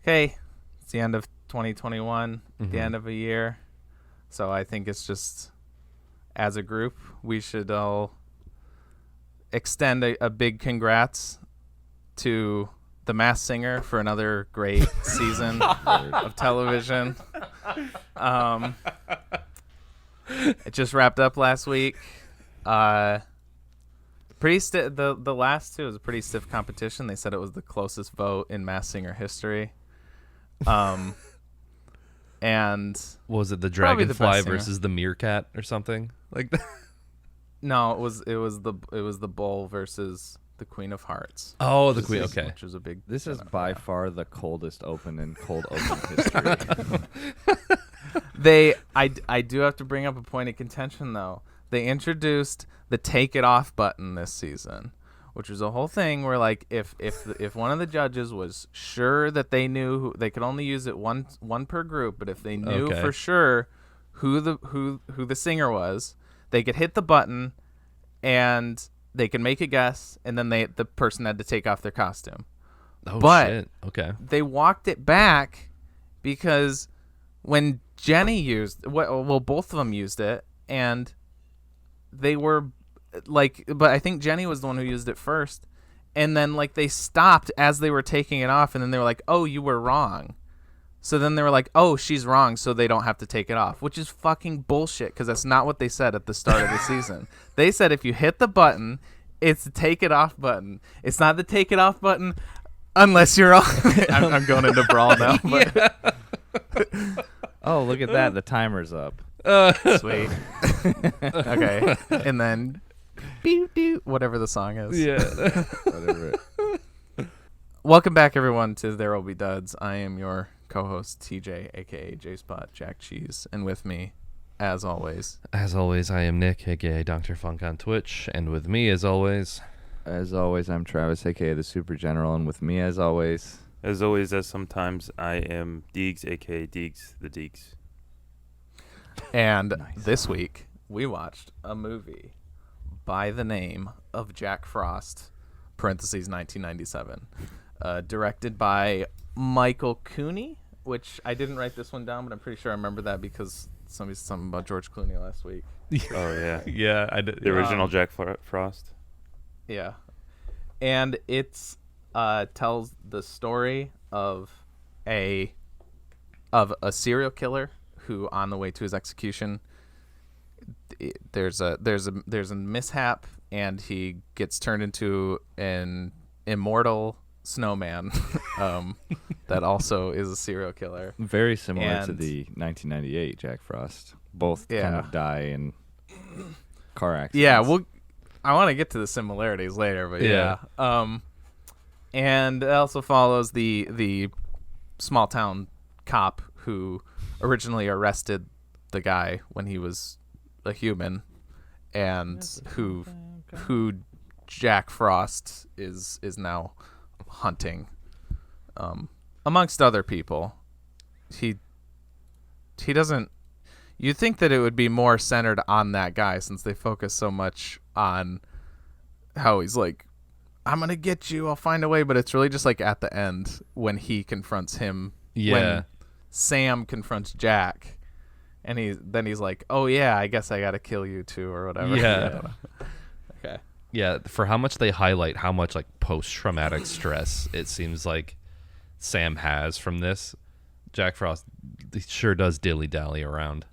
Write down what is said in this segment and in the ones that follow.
okay, it's the end of 2021, the end of a year. So I think it's just, as a group, we should all extend a big congrats to The Masked Singer for another great season of television. It just wrapped up last week. The last two was a pretty stiff competition. They said it was the closest vote in Masked Singer history. And what was it, the probably the dragonfly best singer. versus the meerkat or something like that? No, it was the bull versus the Queen of Hearts. Oh, the queen. Okay. Which was a big. This is by far the coldest open in cold open history. I do have to bring up a point of contention though. They introduced the take it off button this season, which was a whole thing where like if one of the judges was sure that they knew they could only use it one per group, but if they knew for sure who the singer was, they could hit the button and they could make a guess, and then the person had to take off their costume. Oh, but shit. Okay. they walked it back because when Jenny used both of them used it, and they were like, but I think Jenny was the one who used it first, and then like they stopped as they were taking it off, and then they were like, oh, you were wrong. So then they were like, oh, she's wrong, so they don't have to take it off, which is fucking bullshit because that's not what they said at the start of the season. They said if you hit the button, it's the take it off button. It's not the take it off button unless you're on. I'm going into brawl now. But Oh, look at that. The timer's up. sweet. Okay. And then whatever the song is. Yeah. Whatever. Welcome back, everyone, to There Will Be Duds. I am your co-host, TJ, a.k.a. J-Spot Jack Cheese. And with me, as always, As always, I am Nick, aka Dr. Funk on Twitch, and with me, as always, I'm Travis, a.k.a. the Super General, and with me, as always, as sometimes, I am Deegs, a.k.a. Deegs, the Deegs. and Nice. this week, we watched a movie by the name of Jack Frost, parentheses 1997, directed by Michael Keaton, which I didn't write this one down, but I'm pretty sure I remember that because somebody said something about George Clooney last week. Oh, yeah. yeah, I did. The original Jack Frost. Yeah. And it's tells the story of a serial killer who, on the way to his execution, there's a mishap, and he gets turned into an immortal snowman that also is a serial killer. very similar to And- the 1998 Jack Frost. Both kind Yeah. of die in car accidents. Yeah, I want to get to the similarities later, but yeah. And it also follows the small town cop who originally arrested the guy when he was a human, and who Jack Frost is now hunting, amongst other people. He doesn't. You'd think that it would be more centered on that guy, since they focus so much on how he's like, I'm gonna get you, I'll find a way, but it's really just like at the end when he confronts him. Yeah. When Sam confronts Jack, and he's like, oh yeah, I guess I gotta kill you too, or whatever. Yeah. I don't know. Okay. Yeah, for how much they highlight how much like post-traumatic stress it seems like Sam has from this, Jack Frost sure does dilly-dally around.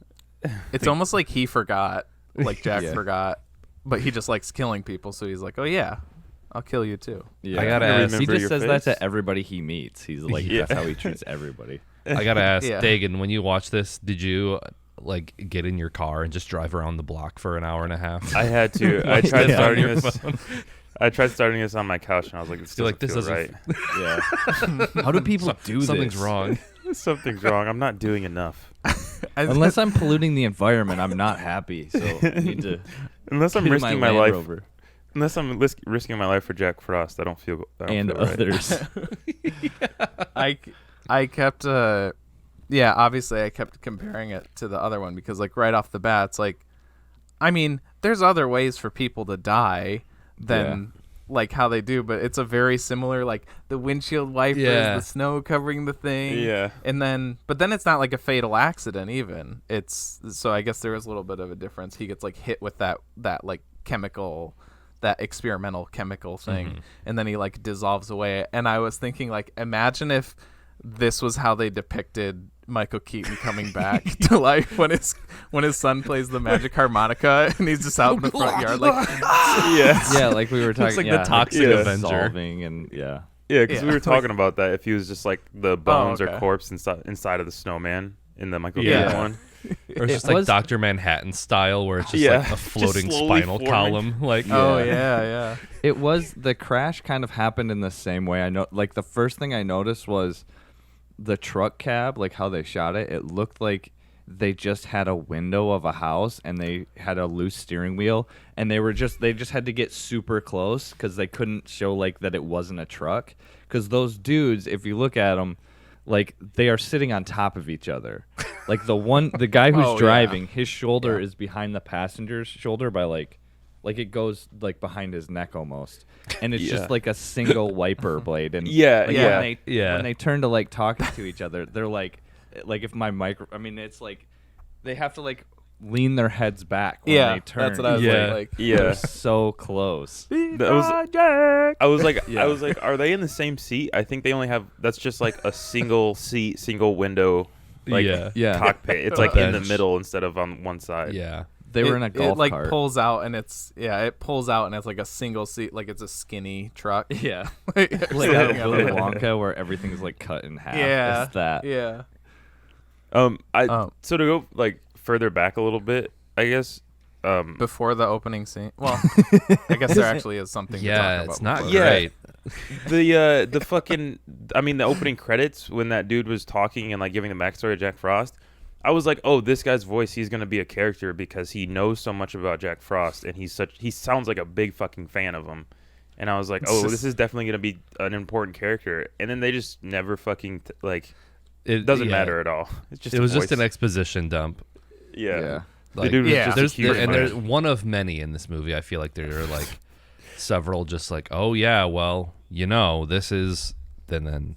It's almost like he forgot, like Jack Yeah. forgot, but he just likes killing people, so he's like, oh yeah, I'll kill you too. Yeah. I gotta ask- He Remember just your says that face? to everybody he meets. He's like, Yeah. that's how he treats everybody. I gotta ask, Yeah. Dagan, when you watch this, did you like get in your car and just drive around the block for an hour and a half? I had to. I tried Yeah. starting On your this. phone. I tried starting this on my couch, and I was like, You're like, this doesn't doesn't feel right. Yeah. How do people do this? Something's wrong. Something's wrong. I'm not doing enough. Unless I'm polluting the environment, I'm not happy. So I need to. Unless I'm get in risking my Land life. Rover. Unless I'm risking my life for Jack Frost, I don't feel. And feel right. others. I kept obviously I kept comparing it to the other one because like right off the bat it's like, I mean, there's other ways for people to die than like how they do, but it's a very similar, like the windshield wipers, the snow covering the thing. Yeah. And then, but then it's not like a fatal accident even. It's, so I guess there is a little bit of a difference. He gets like hit with that like chemical, that experimental chemical thing, and then he like dissolves away. And I was thinking, like, imagine if this was how they depicted Michael Keaton coming back to life when his son plays the magic harmonica and he's just out in the front yard like yeah, like we were talking. It's like yeah, the toxic Avenger. Solving and Yeah, because we were talking about that. If he was just like the bones okay. or corpse inside of the snowman in the Michael Keaton one. Or it's just like Dr. Manhattan style, where it's just like a floating spinal column. Like, yeah. It was, the crash kind of happened in the same way. I know, like the first thing I noticed was the truck cab, like how they shot it. It looked like they just had a window of a house and they had a loose steering wheel, and they just had to get super close because they couldn't show like that it wasn't a truck. Because those dudes, if you look at them, like they are sitting on top of each other. Like the guy who's driving, his shoulder is behind the passenger's shoulder by like it goes like behind his neck almost, and it's just like a single wiper blade. And when they turn to like talking to each other, they're like if my micro, I mean, it's like they have to like lean their heads back when they turn. That's what I was like. They're so close. I was like, are they in the same seat? I think they only have, that's just like a single seat, single window, like cockpit. It's like in the middle instead of on one side. Yeah. They were in a golf like cart. pulls out and it pulls out and it's like a single seat, like it's a skinny truck. Yeah. Like out of Willy Wonka where everything's like cut in half. Yeah. It's that. Yeah. So to go like further back a little bit, I guess. Before the opening scene. Well, I guess there actually is something to talk about. It's not before. great. The fucking, I mean, the opening credits when that dude was talking and like giving the backstory of Jack Frost, I was like, oh, this guy's voice, he's gonna be a character because he knows so much about Jack Frost and he sounds like a big fucking fan of him. And I was like, oh, this is definitely gonna be an important character. And then they just never fucking it doesn't matter at all. It's just it was just an exposition dump. Yeah. Like, the dude was just there's one of many in this movie. I feel like there are like several just like, oh yeah, well, this is then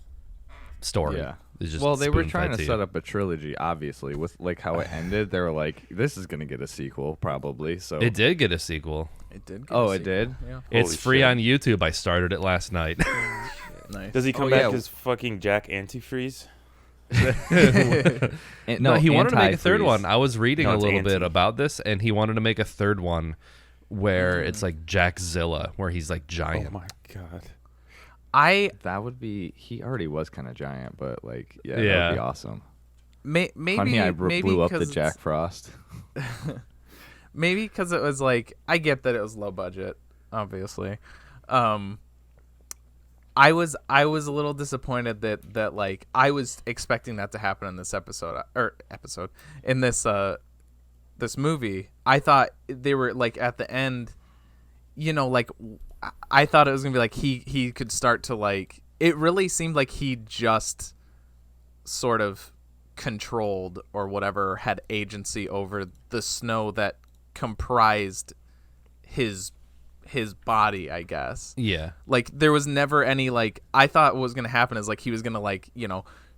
story. Yeah. Just well, they were trying to to set up a trilogy, obviously, with like how it ended. They were like, "This is gonna get a sequel, probably." So it did get a sequel. It did. It did. Yeah. It's free on YouTube. I started it last night. Nice. Does he come back as fucking Jack Antifreeze? No, he wanted to make a third one. I was reading a little bit Anti. about this, and he wanted to make a third one where it's like Jackzilla, where he's like giant. Oh my god. That would be. He already was kind of giant, but like, that would be awesome. Maybe Honey, I blew up the Jack Frost. Maybe because it was like, I get that it was low budget, obviously. I was a little disappointed that like I was expecting that to happen in this episode in this this movie. I thought they were like at the end, like I thought it was gonna be like he could start to like. It really seemed like he just sort of controlled or whatever, had agency over the snow that comprised his body, I guess. Yeah. Like there was never any like, I thought what was gonna happen is like he was gonna like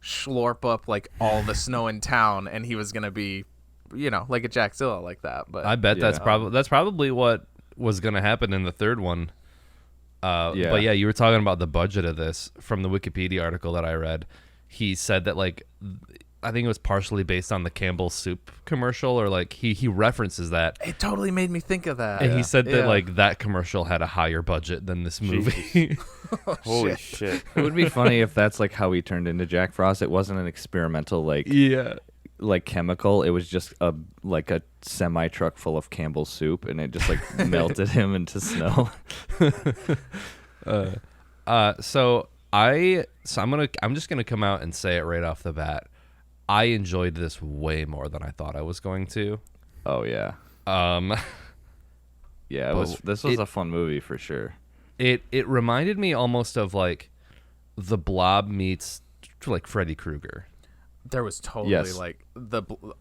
schlorp up like all the snow in town and he was gonna be like a Jackzilla like that. But I bet that's probably what was gonna happen in the third one. But yeah, you were talking about the budget of this from the Wikipedia article that I read. He said that like I think it was partially based on the Campbell's soup commercial, or like he references that. It totally made me think of that. And he said that like that commercial had a higher budget than this movie. Holy shit. It would be funny if that's like how he turned into Jack Frost. It wasn't an experimental like chemical. It was just a semi truck full of Campbell's soup, and it just like melted him into snow. I'm just gonna come out and say it right off the bat. I enjoyed this way more than I thought I was going to. Oh yeah. This was a fun movie for sure. It reminded me almost of like The Blob meets like Freddy Krueger. There was totally Yes. like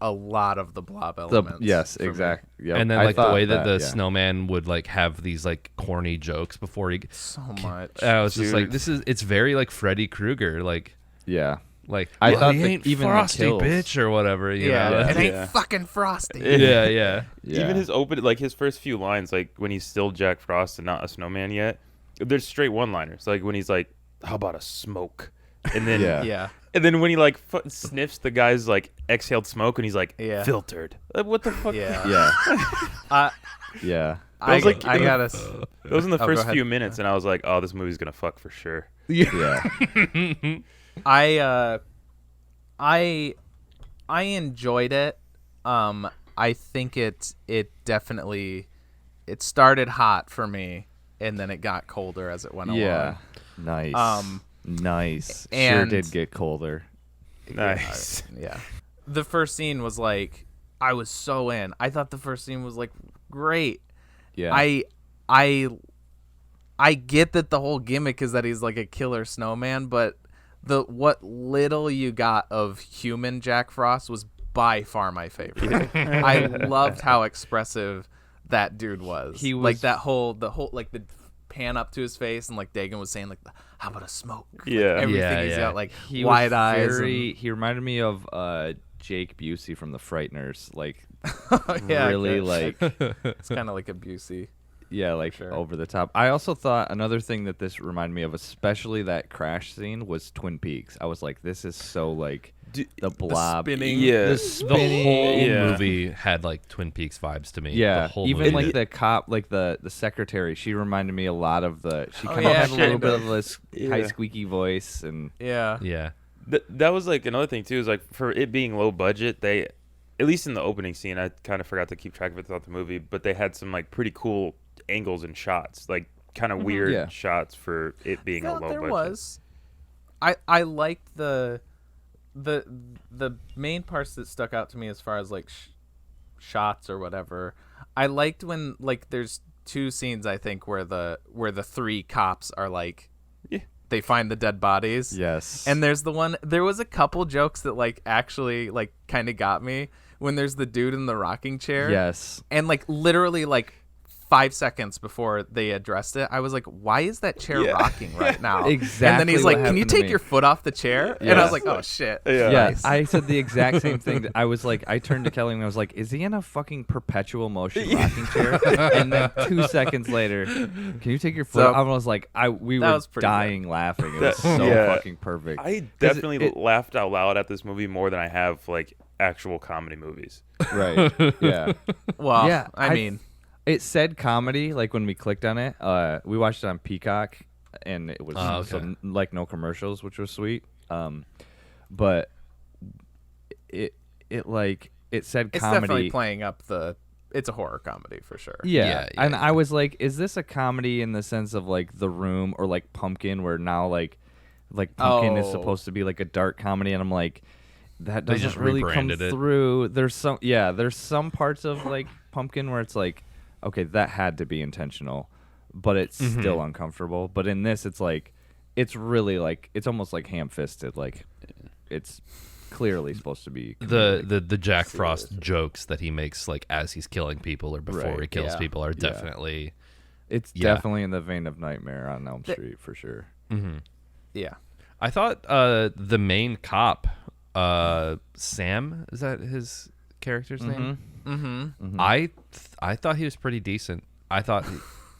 a lot of the blob elements. Yes, for me. exactly. Yep. And then I like the thought way that the yeah. snowman would like have these like corny jokes before he. So much. I was just Dude. like, it's very like Freddy Krueger, like I well, thought he that ain't even the Frosty, kills- bitch, or whatever. You Yeah, know? it ain't Yeah. fucking Frosty. yeah. Yeah. Even his his first few lines, like when he's still Jack Frost and not a snowman yet, there's straight one-liners. Like when he's like, "How about a smoke?" And then Yeah. Yeah. and then when he like sniffs the guy's like exhaled smoke, and he's like, Yeah. "Filtered." Like, what the fuck? Yeah. Yeah. Yeah. I, was like- I gotta. That was in the Oh, go first ahead. few minutes, and I was like, "Oh, this movie's gonna fuck for sure." Yeah. I enjoyed it. I think it definitely it started hot for me, and then it got colder as it went Yeah. along. Nice. Nice. Sure and- did get colder. Nice. Yeah. The first scene was like I was so in. I thought the first scene was like great. Yeah. I get that the whole gimmick is that he's like a killer snowman, but what little you got of human Jack Frost was by far my favorite. I loved how expressive that dude was. He like was- the whole like the pan up to his face, and like Dagan was saying like, how about a smoke? Like, Yeah. everything Yeah, he's yeah. got like He wide was eyes. He reminded me of Jake Busey from The Frighteners. Like Yeah, really okay. like It's kind of like a Busey. yeah, like Sure. over the top. I also thought another thing that this reminded me of, especially that crash scene, was Twin Peaks. I was like, this is so like the blob. spinning. Yeah. The The spinning. whole Yeah. movie had like Twin Peaks vibes to me. Yeah, the whole even movie. like the cop, like the secretary, she reminded me a lot of the. She Oh, kind yeah, of had a little shit. bit of this high Yeah. squeaky voice, and Yeah. yeah. That was like another thing too. Is like for it being low budget, they, at least in the opening scene, I kind of forgot to keep track of it throughout the movie, but they had some like pretty cool angles and shots, like kind of weird Yeah. shots for it being a Felt low there budget. was. I liked the main parts that stuck out to me as far as like shots or whatever. I liked when like there's two scenes I think where the three cops are like they find the dead bodies. yes, And there was a couple jokes that like actually like kind of got me when there's the dude in the rocking chair. yes, And like literally like 5 seconds before they addressed it, I was like, why is that chair Yeah. rocking right now? Exactly And then he's what like, can you happened to take me. your foot off the chair? And I was like, oh shit. Yeah. yeah. Nice. I said the exact same thing. I was like, I turned to Kelly and I was like, is he in a fucking perpetual motion rocking chair? And then 2 seconds later, can you take your foot? So- I was like, we That were was pretty dying laughing. It was That- so yeah. fucking perfect. I 'Cause definitely it- laughed out loud at this movie more than I have like actual comedy movies. Right. Yeah. Well, Yeah, I mean, It said comedy, like when we clicked on it. We watched it on Peacock, and it was Oh, so, okay. like no commercials, which was sweet. But it said it's comedy. definitely playing up it's a horror comedy for sure. Yeah. Yeah, And yeah. I was like, is this a comedy in the sense of like The Room or like Pumpkin, where now like Pumpkin is Oh. supposed to be like a dark comedy, and I'm like, that They doesn't just really come rebranded it. through. There's some parts of like Pumpkin where it's like, okay, that had to be intentional, but it's still uncomfortable. But in this, it's like, it's really like, it's almost like ham-fisted. Like, it's clearly supposed to be comedic. The Jack Frost jokes that he makes like as he's killing people or before Right, he kills yeah. people are Yeah. definitely It's yeah. definitely in the vein of Nightmare on Elm Street for sure. Yeah. I thought the main cop Sam, is that his character's name? Mm-hmm. I thought he was pretty decent. I thought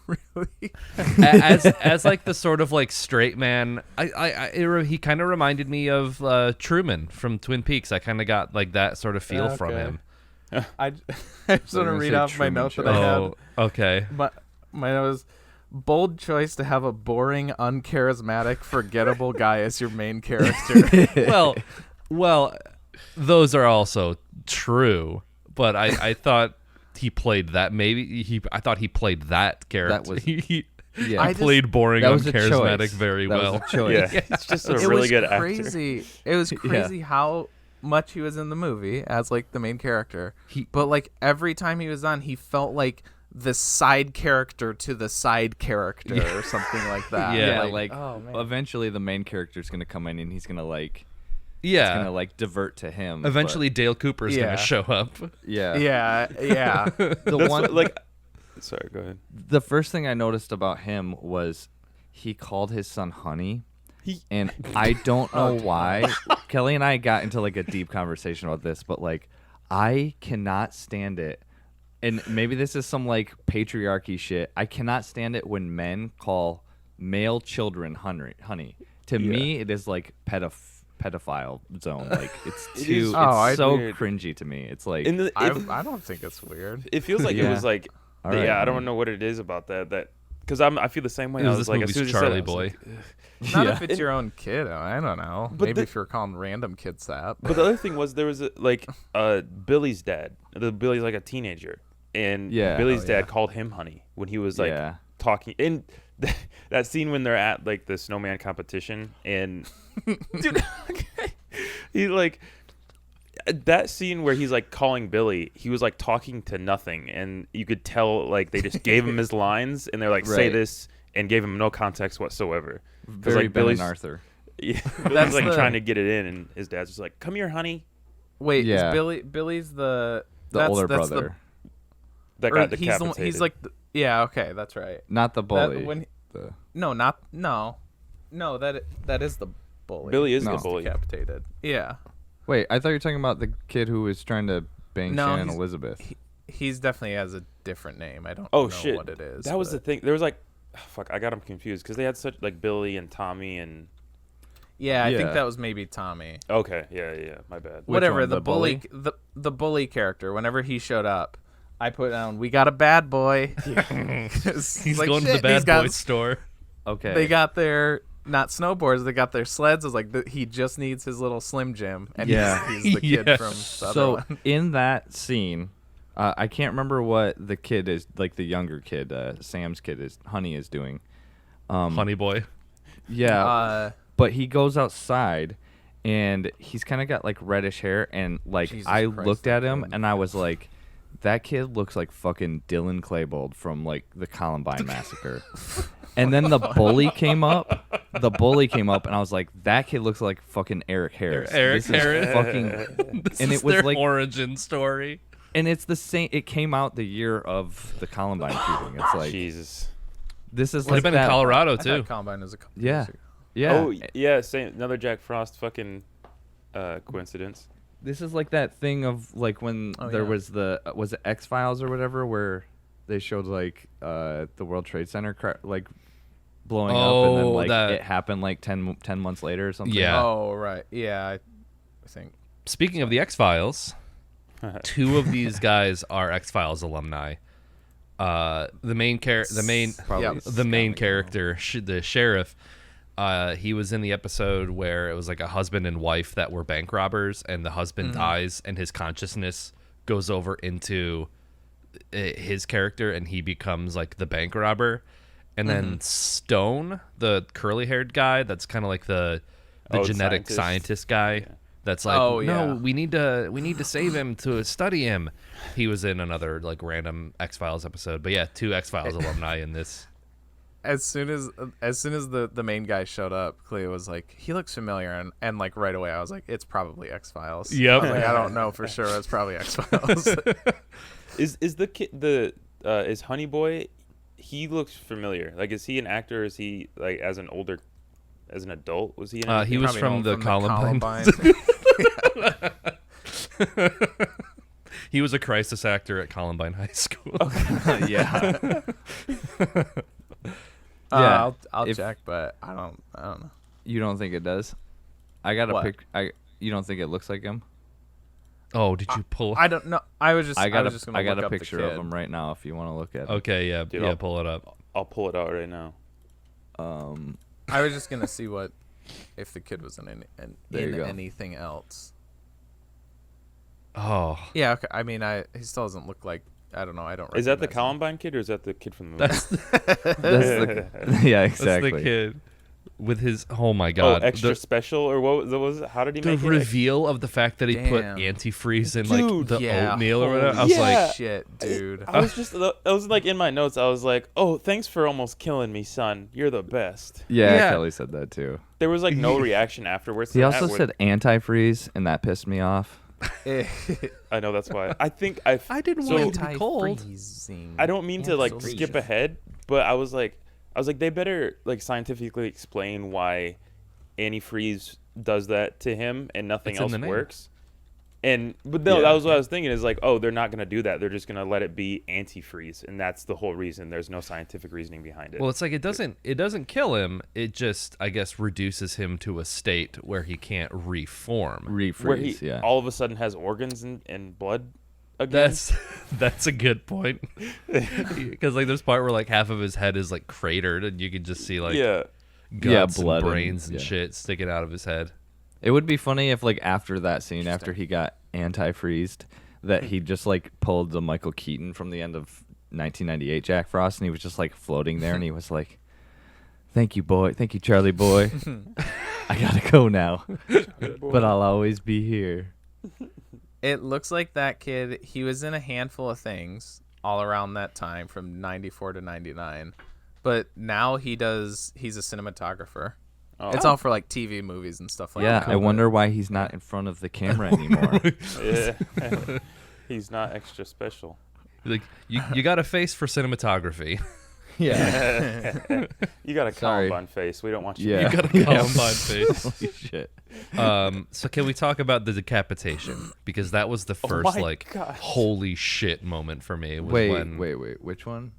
Really? as like the sort of like straight man. He kind of reminded me of Truman from Twin Peaks. I kind of got like that sort of feel from Okay. him. I just want to gonna read say off my Truman note Show. that I had. Oh, okay. My note was bold choice to have a boring, uncharismatic, forgettable guy as your main character. well, those are also true. But I thought he played that. I thought he played that character. That was- he Yeah. I just- played boring, That was a uncharismatic choice. very That well. was a choice. Yeah, it's just a It really was good actor. crazy. It was crazy how much he was in the movie as like the main character. But like every time he was on, he felt like the side character to the side character or something like that. Yeah, like oh man. eventually the main character's gonna come in and he's gonna like Yeah. it's gonna like divert to him. Eventually, Dale Cooper's Yeah. gonna show up. Yeah. Yeah. The one like. Sorry, go ahead. The first thing I noticed about him was he called his son Honey. And I don't know why. Kelly and I got into like a deep conversation about this, but like I cannot stand it. And maybe this is some like patriarchy shit. I cannot stand it when men call male children honey. To me, it is like pedophile zone. Like it's too. It's so weird. cringy to me. It's like I don't think it's weird. It feels like it was like. All right, I don't know what it is about that because I feel the same way. It was I was this like, as soon movie's as you said Charlie it, I was Boy. like, Not if it's your own kid. I don't know. But Maybe if you're calling random kids that. But the other thing was there was Billy's dad. Billy's like a teenager, and Billy's dad called him Honey when he was like talking. And that scene when they're at like the snowman competition, and dude, he like. That scene where he's like calling Billy, he was like talking to nothing, and you could tell like they just gave him his lines, and they're like, say this, and gave him no context whatsoever. Very like Ben and Arthur. Yeah, Billy's like trying to get it in, and his dad's just like, "Come here, honey." Wait, is Billy's the older brother that got decapitated? He's like, yeah, okay, that's right. Not the bully. No, that is the bully. Billy is the bully. Decapitated. Yeah. Wait, I thought you were talking about the kid who was trying to bang Shannon Elizabeth. He's definitely has a different name. I don't know what it is. That was the thing. There was like, I got him confused because they had such like Billy and Tommy and. Yeah, I think that was maybe Tommy. Okay, yeah, my bad. Whatever, the bully, the bully character. Whenever he showed up, I put down, "We got a bad boy." He's like, going to the bad boy store. Okay, they got their. Not snowboards, they got their sleds. I was like, he just needs his little Slim Jim, and he's the kid from the other one. In that scene, I can't remember what the kid is, like the younger kid, Sam's kid is, Honey is doing. Honey boy. Yeah, but he goes outside, and he's kind of got like reddish hair, and like I looked at him, and I was like, that kid looks like fucking Dylan Klebold from like the Columbine Massacre. And then the bully came up. And I was like, that kid looks like fucking Eric Harris. This And is it was their like origin story. And it's the same. It came out the year of the Columbine shooting. It's like Jesus. This is would have been in Colorado too. Columbine is a couple yeah. years ago. Yeah. Oh yeah, same. Another Jack Frost fucking coincidence. This is like that thing of like when there was it X-Files or whatever where they showed like the World Trade Center like blowing up and then like it happened like 10 months later or something. Yeah. Oh right. Yeah, I think. Speaking of the X-Files, two of these guys are X-Files alumni. The main character, the sheriff. He was in the episode where it was like a husband and wife that were bank robbers, and the husband dies, and his consciousness goes over into his character, and he becomes like the bank robber. And then Stone, the curly-haired guy, that's kind of like the genetic scientist guy. Yeah. That's like, we need to save him to study him. He was in another like random X-Files episode, but yeah, two X-Files alumni in this. As soon as the main guy showed up, Cleo was like, he looks familiar, and like right away I was like, it's probably X-Files. Yep. I don't know for sure. It's probably X-Files. Is the kid is Honey Boy? He looks familiar. Like, is he an actor? Or is he like as an adult? Was he? He was from the Columbine. He was a crisis actor at Columbine High School. Yeah. Yeah, I'll check, but I don't know. You don't think it does? I got a pic. You don't think it looks like him? Oh, did you pull? I don't know. I got a picture of him right now. If you want to look at it. Okay, yeah, dude, yeah. Pull it up. I'll pull it out right now. I was just gonna see if the kid was in anything else. Oh. Yeah. Okay. I mean, he still doesn't look like. I don't know. I don't. Is that the recognize him. Columbine kid or is that the kid from the movie? Yeah, exactly. That's the kid. with his oh my god, extra special or what was it? How did he make the it? reveal of the fact that he put antifreeze in like the oatmeal or whatever? I was like, shit, dude. I was like in my notes. I was like, oh, thanks for almost killing me, son. You're the best. Yeah, Kelly said that too. There was like no reaction afterwards. He also said antifreeze, and that pissed me off. I know, that's why. I think I didn't want it to be cold. I don't mean to like skip ahead, but I was like they better like scientifically explain why antifreeze does that to him and nothing else works. But no, that was what I was thinking is like, oh, they're not going to do that. They're just going to let it be antifreeze, and that's the whole reason. There's no scientific reasoning behind it. Well, it's like it doesn't kill him. It just, I guess, reduces him to a state where he can't reform. Refreeze, where he all of a sudden has organs and blood again. That's a good point. Because like there's part where like half of his head is like cratered, and you can just see like guts blood and brains and shit sticking out of his head. It would be funny if, like, after that scene, after he got anti-freezed, that he just, like, pulled the Michael Keaton from the end of 1998 Jack Frost, and he was just, like, floating there, and he was like, thank you, boy. Thank you, Charlie boy. I gotta go now. But I'll always be here. It looks like that kid, he was in a handful of things all around that time from 94 to 99. But now he's a cinematographer. Oh. It's all for like TV movies and stuff like that. Yeah, I wonder why he's not in front of the camera anymore. Yeah. He's not extra special. Like you got a face for cinematography. Yeah. You got a Columbine face. We don't want you. Yeah. You got a Columbine face. Holy shit. So can we talk about the decapitation? Because that was the first holy shit moment for me. Wait. Which one?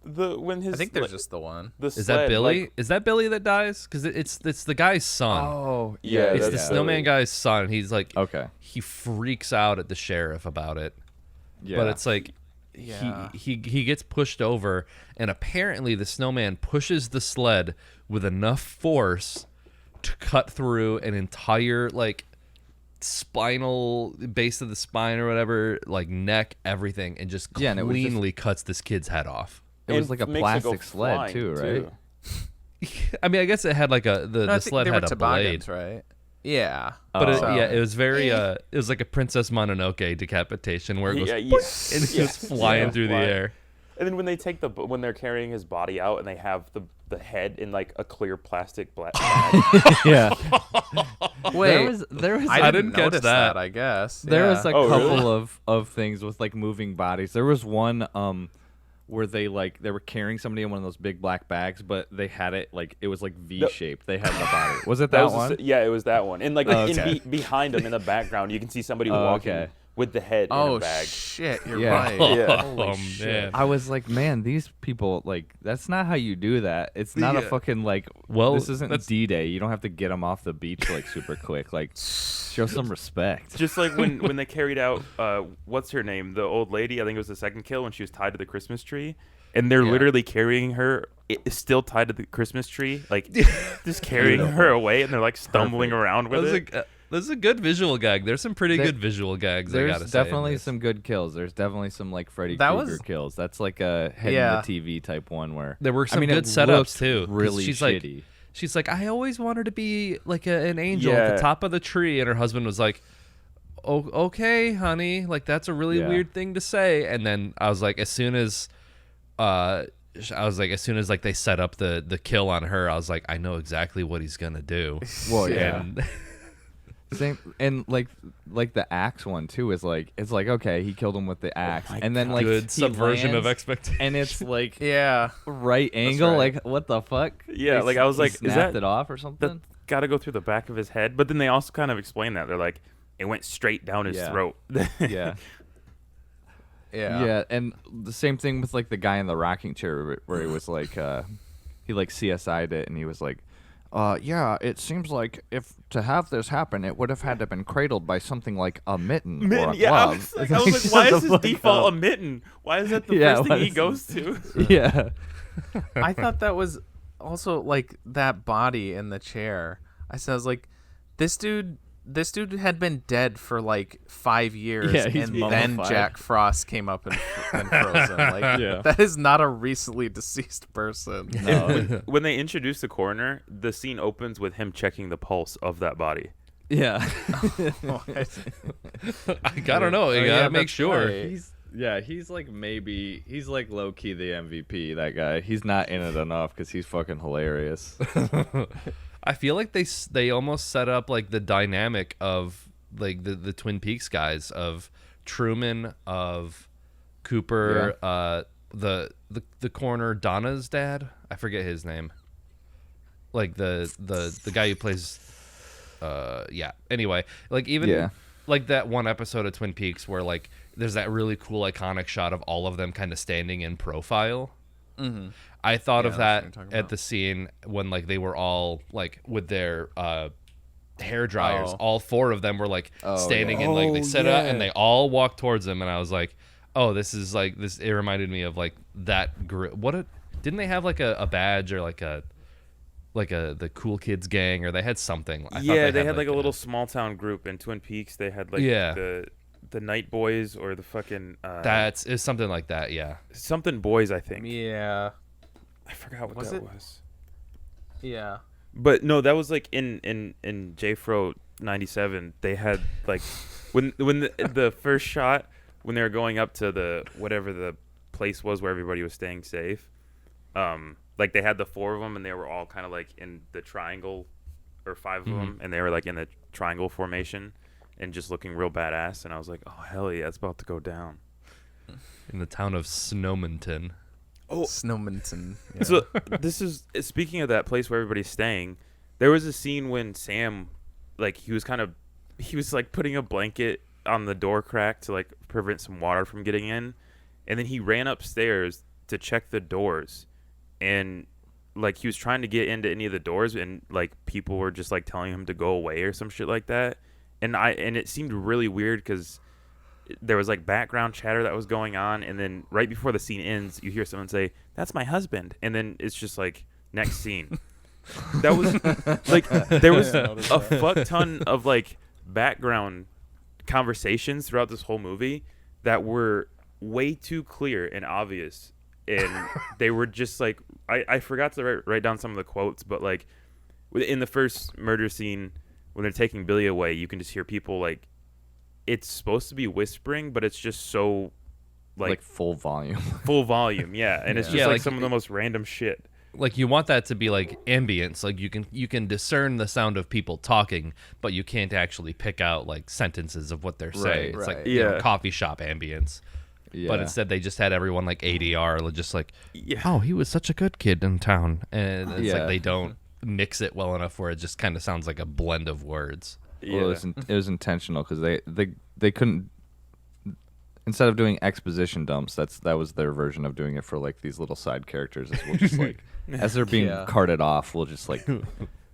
I think there's just the one. Is that Billy? Is that Billy that dies? Because it's the guy's son. Oh, yeah. It's the snowman guy's son. He's like, okay. He freaks out at the sheriff about it. Yeah. But it's like, he gets pushed over, and apparently the snowman pushes the sled with enough force to cut through an entire like spinal base of the spine or whatever, like neck, everything, and just cleanly cuts this kid's head off. It was like a plastic sled too, right? I mean, I guess it had like the sled had a blade, right? Yeah, but it was very it was like a Princess Mononoke decapitation where it goes and it's just flying through the air. And then when they take when they're carrying his body out and they have the head in like a clear plastic bag. Yeah. Wait, there was I didn't catch that. I guess there was a couple of things with like moving bodies. There was one where they were carrying somebody in one of those big black bags, but they had it like it was like V-shaped. They had the body. Was it that one? Yeah, it was that one. And like behind them in the background, you can see somebody walking with the head in a bag. Oh shit, you're right. Yeah. Oh man. I was like, man, these people like that's not how you do that. It's not a fucking like. Well, this isn't D-Day. You don't have to get them off the beach like super quick. Like, show some respect. Just like when they carried out what's her name, the old lady. I think it was the second kill when she was tied to the Christmas tree, and they're literally carrying her. It's still tied to the Christmas tree, like just carrying her away, and they're like stumbling around with it. This is a good visual gag. There's some pretty good visual gags. There's definitely some good kills. There's definitely some like Freddy Krueger kills. That's like a head in the TV type one where there were some good setups too. Really shitty. She's like, I always wanted to be like an angel at the top of the tree, and her husband was like, "Oh, okay, honey, like that's a really weird thing to say." And then I was like, as soon as like they set up the kill on her, I was like, I know exactly what he's gonna do. Well, yeah. Same, and like the axe one too is like it's like okay, he killed him with the axe, and then like good subversion of expectations, and it's like right angle, like what the fuck? Yeah, like I was like, snapped it off or something? Got to go through the back of his head, but then they also kind of explain that they're like it went straight down his throat. Yeah, and the same thing with like the guy in the rocking chair where he was like he like CSI'd it, and he was like. It seems like if to have this happen, it would have had to have been cradled by something like a mitten or a glove. I was like, why is his default a mitten? Why is that the first thing he goes to? Yeah. I thought that was also like that body in the chair. I was like, this dude this dude had been dead for like 5 years, Yeah, he's and then mummified. Jack Frost came up and froze him. Like, that is not a recently deceased person. No. When they introduce the coroner, the scene opens with him checking the pulse of that body. Yeah. I gotta know. You gotta make sure. He's like he's like low key the MVP. That guy. He's not in it enough because he's fucking hilarious. I feel like they almost set up like the dynamic of like the Twin Peaks guys, of Truman, of Cooper, the coroner, Donna's dad. I forget his name. Like the guy who plays. Anyway, like even like that one episode of Twin Peaks where like there's that really cool iconic shot of all of them kind of standing in profile. Mm-hmm. I thought of that at the scene when like they were all like with their hair dryers. All 4 of them were like standing and like they set up and they all walked towards him, and I was like, oh, this is like this. It reminded me of like that group. Didn't they have like a badge or like the cool kids gang, or they had something? I thought they had like a little small town group in Twin Peaks. They had like the Night Boys or the fucking it's something like that. Yeah, something boys, I think. Yeah. I forgot what that was. Yeah. But no, that was like in J-Fro 97. They had like when the first shot when they were going up to the whatever the place was where everybody was staying safe. Like they had the 4 of them and they were all kind of like in the triangle, or 5 of them, and they were like in the triangle formation and just looking real badass. And I was like, oh hell yeah, it's about to go down. In the town of Snowmanton. Oh, Snowmanton. Yeah. So this is speaking of that place where everybody's staying. There was a scene when Sam, like he was like putting a blanket on the door crack to like prevent some water from getting in, and then he ran upstairs to check the doors, and like he was trying to get into any of the doors, and like people were just like telling him to go away or some shit like that, and it seemed really weird because there was like background chatter that was going on, and then right before the scene ends, you hear someone say, "That's my husband," and then it's just like next scene. That was like there was a fuck ton of like background conversations throughout this whole movie that were way too clear and obvious, and they were just like I forgot to write down some of the quotes, but like in the first murder scene when they're taking Billy away, you can just hear people like. It's supposed to be whispering, but it's just so like full volume. Full volume, yeah. And it's just like some of the most random shit. Like you want that to be like ambience, like you can discern the sound of people talking, but you can't actually pick out like sentences of what they're saying. It's like you know, coffee shop ambience. Yeah. But instead they just had everyone like ADR, just like, oh, he was such a good kid in town, and it's like they don't mix it well enough where it just kind of sounds like a blend of words. Well, it was intentional because they couldn't, instead of doing exposition dumps, that was their version of doing it for like these little side characters. Is we'll just like as they're being carted off, we'll just like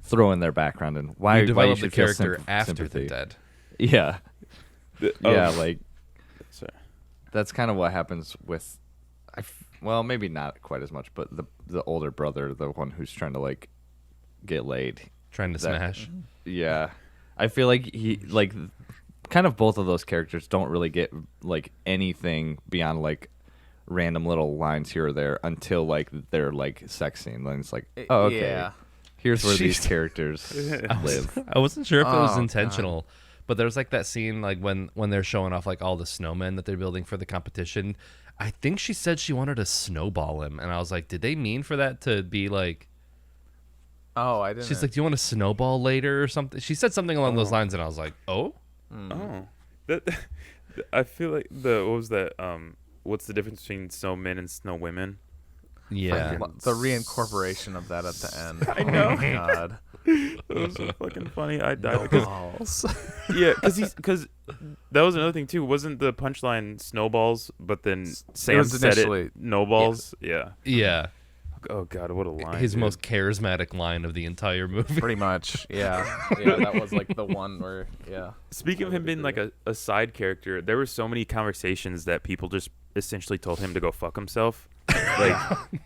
throw in their background and why you develop should the character feel after sympathy. they're dead. Yeah, like that's kind of what happens with. Well, maybe not quite as much, but the older brother, the one who's trying to like get laid, trying to smash. Yeah. I feel like he like kind of both of those characters don't really get like anything beyond like random little lines here or there until like they're like sex scene. Then it's like, oh, okay, here's where these characters live. I wasn't sure if it was intentional, but there's like that scene like when they're showing off like all the snowmen that they're building for the competition. I think she said she wanted to snowball him, and I was like, did they mean for that to be like? Oh, I didn't. She's like, do you want to snowball later or something? She said something along those lines, and I was like, oh? Oh. I feel like what was that? What's the difference between snowmen and snowwomen? Yeah. The reincorporation of that at the end. I know. Oh, my God. It was so fucking funny. I died. Balls. Yeah, because that was another thing, too. Wasn't the punchline snowballs, but then Sam said it, no balls? Yeah. Yeah. Oh God, what a line! His most charismatic line of the entire movie. Pretty much, yeah. That was like the one where, Speaking of him being like a side character, there were so many conversations that people just essentially told him to go fuck himself. Like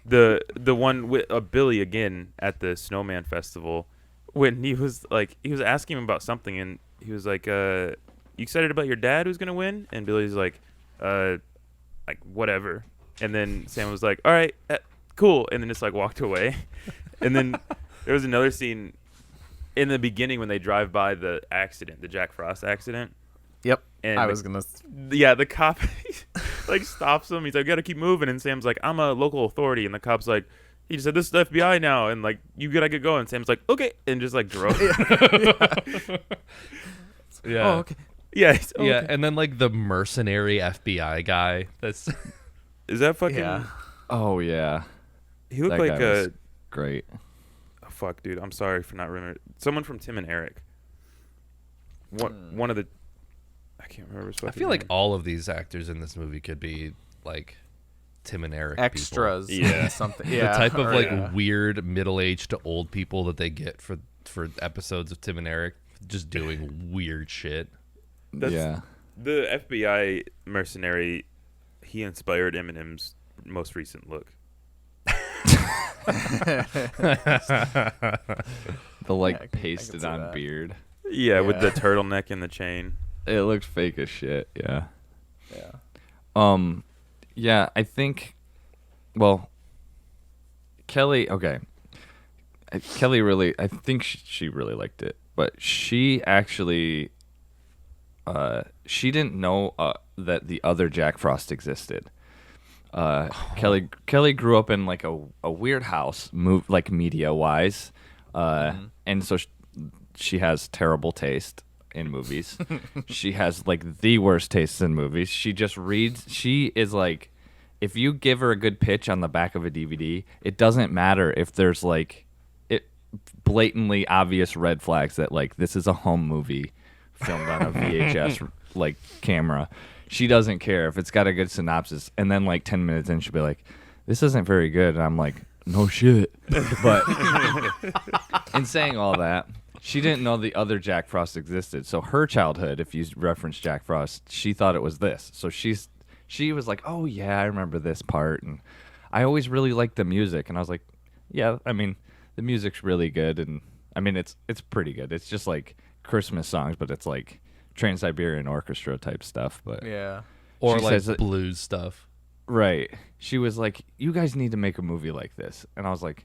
the one with Billy again at the Snowman Festival, when he was asking him about something, and he was like, "You excited about your dad who's gonna win?" And Billy's like whatever. And then Sam was like, "All right, cool," and then just like walked away. And then there was another scene in the beginning when they drive by the accident, the Jack Frost accident. Yep. And I was gonna. The cop like stops him. He's like, "You gotta keep moving." And Sam's like, "I'm a local authority." And the cop's like, he just said, "This is the FBI now," and like, "You gotta get going." And Sam's like, "Okay," and just like drove. Yeah. Oh, okay. Yeah. Yeah, Okay. and then like the mercenary FBI guy. That's Is that fucking? Yeah. Oh yeah, He looked that like guy was great. oh, fuck, dude. I'm sorry for not remembering. Someone from Tim and Eric. One of the. I can't remember his I fucking feel like name. all of these actors in this movie could be like Tim and Eric Extras. Yeah. Something. people. Yeah. The type of or- like yeah. weird middle-aged to old people that they get for episodes of Tim and Eric just doing weird shit. Yeah. The FBI mercenary. He inspired Eminem's most recent look. The like I can pasted see on that. beard. Yeah, with the Yeah. turtleneck and the chain. It looked fake as shit. Yeah. Yeah. Yeah, I think. Well, Kelly. Okay. Kelly really. I think she really liked it, but she actually. She didn't know that the other Jack Frost existed. Kelly grew up in like a weird house, like media wise, and so she has terrible taste in movies. She has like the worst taste in movies. She just reads. She is like, if you give her a good pitch on the back of a DVD, it doesn't matter if there's like it blatantly obvious red flags that like this is a home movie filmed on a VHS like camera. She doesn't care if it's got a good synopsis. And then like 10 minutes in, she'll be like, "This isn't very good." And I'm like, "No shit." But in saying all that, she didn't know the other Jack Frost existed. So her childhood, if you reference Jack Frost, she thought it was this. So she was like, "Oh yeah, I remember this part." And I always really liked the music. And I was like, "Yeah, I mean, the music's really good." And I mean, it's pretty good. It's just like Christmas songs, but it's like Trans-Siberian Orchestra type stuff. But Yeah. Or She like says that- blues stuff. right, she was like, "You guys need to make a movie like this," and I was like,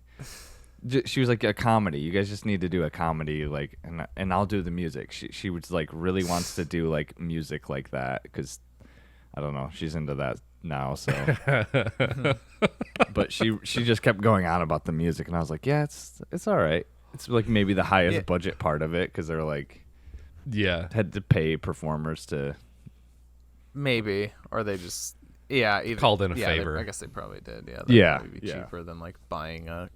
she was like, "A comedy. You guys just need to do a comedy, like, and I'll do the music." She was like really wants to do like music like that because I don't know, she's into that now. So, but she just kept going on about the music, and I was like, "Yeah, it's all right." It's like maybe the highest Yeah. budget part of it because they're like Yeah. had to pay performers to. Maybe, or they just either Called in a they- favor. I guess they probably did. Yeah. Yeah, Probably be yeah. cheaper than like buying a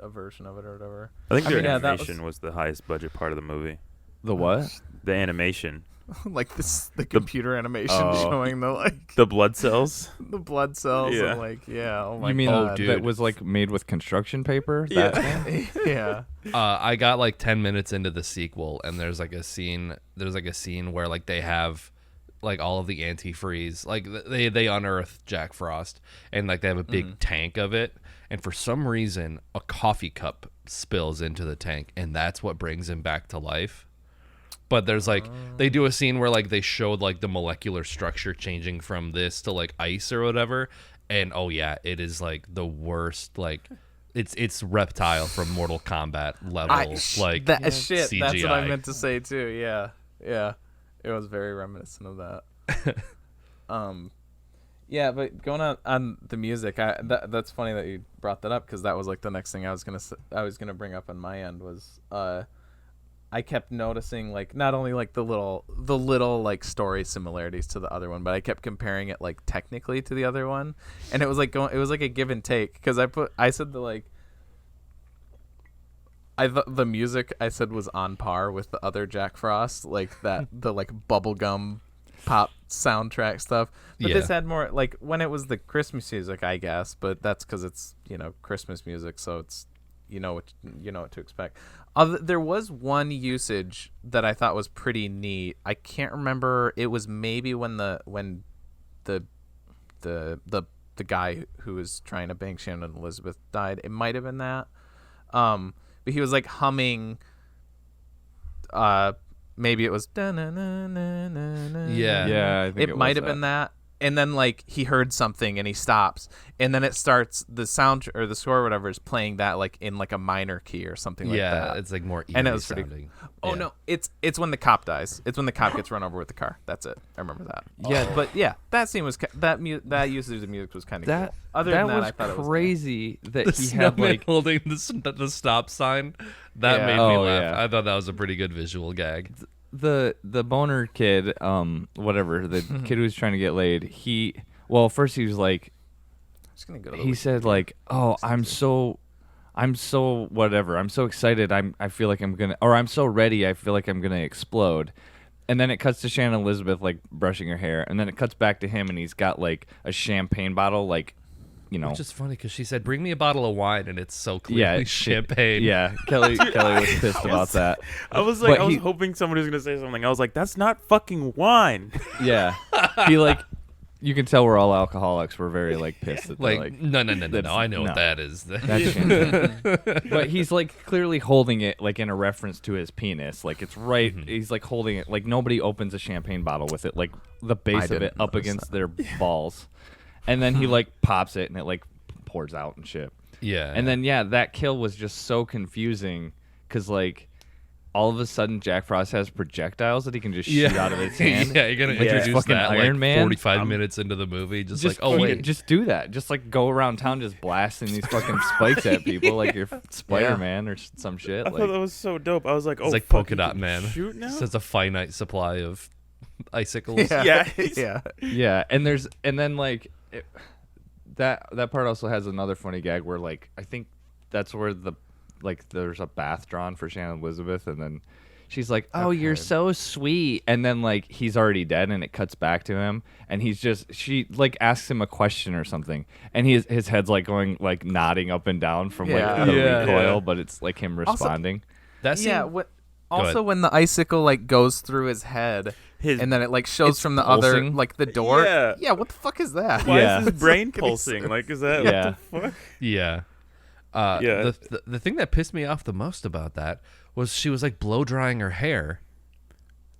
version of it or whatever. I think I their mean, yeah, that animation was the highest budget part of the movie. The what? The animation, Like the computer animation Oh. showing the like the blood cells. the blood cells. Yeah. And like oh my You mean god, dude. that was like made with construction paper? Yeah. That yeah. I got like 10 minutes into the sequel, and there's like a scene where like they have like all of the antifreeze, like they unearth Jack Frost, and like they have a big tank of it, and for some reason a coffee cup spills into the tank, and that's what brings him back to life. But there's like they do a scene where like they showed like the molecular structure changing from this to like ice or whatever, and oh yeah, it is like the worst. Like it's Reptile from Mortal Kombat level. Like that shit. CGI. That's what I meant to say too. Yeah, yeah. It was very reminiscent of that. Yeah, but going on the music, that's funny that you brought that up because that was like the next thing I was gonna bring up on my end was I kept noticing like not only like the little like story similarities to the other one, but I kept comparing it like technically to the other one, and it was like a give and take because I said the like the music I said was on par with the other Jack Frost, like that the like bubblegum pop soundtrack stuff, but this had more like when it was the Christmas music, I guess, but that's because it's Christmas music, so it's you know what to expect. There was one usage that I thought was pretty neat. I can't remember. It was maybe when the guy who was trying to bang Shannon Elizabeth died. It might have been that. But he was like humming maybe it was Yeah. Yeah, I think it might have been that. And then like he heard something and he stops, and then it starts the sound or the score or whatever is playing that like in like a minor key or something like that. Yeah, it's like more eerie And it was pretty- sounding. Oh Yeah. no, it's when the cop dies. It's when the cop gets run over with the car. That's it. I remember that. Yeah. But yeah, that scene was that usage of music was kind of That cool. Other that than that, was I thought it was crazy that The he had snowman like holding the stop sign. That Yeah. made me Oh, laugh. yeah. I thought that was a pretty good visual gag. the boner kid, whatever, the kid who was trying to get laid. Well, first he was like, just gonna go to the he said like, "Oh, I'm so whatever. I'm so excited. I feel like I'm gonna, or I'm so ready. I feel like I'm gonna explode." And then it cuts to Shannon Elizabeth like brushing her hair, and then it cuts back to him, and he's got like a champagne bottle, like, you know. Which is funny because she said, "Bring me a bottle of wine," and it's so clearly champagne. Yeah, Kelly was pissed about that. I was like, But I was he- hoping somebody was gonna say something. I was like, that's not fucking wine. Yeah, he like, you can tell we're all alcoholics. We're very like pissed at Like, no, that's- I know no. what that is. That's champagne. But he's like clearly holding it like in a reference to his penis. Like it's right. He's like holding it. Like nobody opens a champagne bottle with it. Like the base of it didn't up notice against their balls, and then he like pops it and it like pours out and shit. Yeah. And then that kill was just so confusing because like all of a sudden Jack Frost has projectiles that he can just shoot out of his hand. Yeah, you're gonna Like introduce fucking that Iron like Man. 45 minutes into the movie. Just like, oh fucking- wait, just do that. Just like go around town, just blasting these fucking spikes at people like you're Spider-Man or some shit. I thought that Like, was so dope. I was like, oh, it's like fuck, Polka he Dot can Man. Shoot now. It's a finite supply of icicles. Yeah, Yeah. yeah. and then like that part also has another funny gag where like I think that's where there's a bath drawn for Shannon Elizabeth, and then she's like, "Oh, you're so sweet," and then like he's already dead, and it cuts back to him, and she like asks him a question or something, and his head's like going like nodding up and down from Yeah. like the Yeah. recoil, Yeah. but it's like him responding. That scene, Yeah. Also, ahead. when the icicle like goes through his head, His- and then it like shows It's from the other pulsing. like the door. Yeah. What the fuck is that? Why Yeah. is his brain pulsing? Like, is that Yeah. what the fuck? yeah. Yeah. The thing that pissed me off the most about that was she was like blow drying her hair,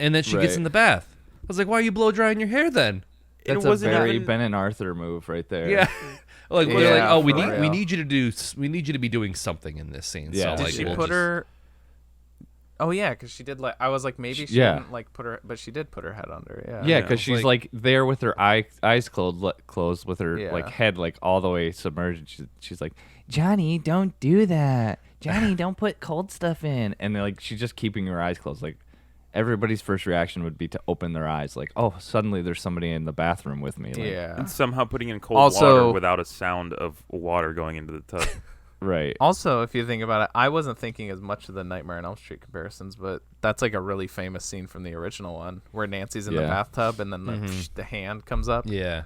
and then she gets Right. in the bath. I was like, why are you blow drying your hair then? That's it a wasn't very even- Ben and Arthur move right there. Yeah. Like they're like, Yeah, oh, we for need real. you to be doing something in this scene. Yeah. So Did like, Did she we'll put just- her? Oh yeah, because she did like I was like maybe she Yeah. didn't like put her, but she did put her head under. Yeah. Yeah, Yeah, because it's she's like there with her eyes closed with her Yeah. like head like all the way submerged. She's like, Johnny, don't do that. Johnny, don't put cold stuff in. And like she's just keeping her eyes closed. Like everybody's first reaction would be to open their eyes. Like, oh, suddenly there's somebody in the bathroom with me. Like, Yeah. And somehow putting in cold Also- water without a sound of water going into the tub. right. Also, if you think about it, I wasn't thinking as much of the Nightmare on Elm Street comparisons, but that's like a really famous scene from the original one where Nancy's in the Yeah. bathtub and then the hand comes up. Yeah.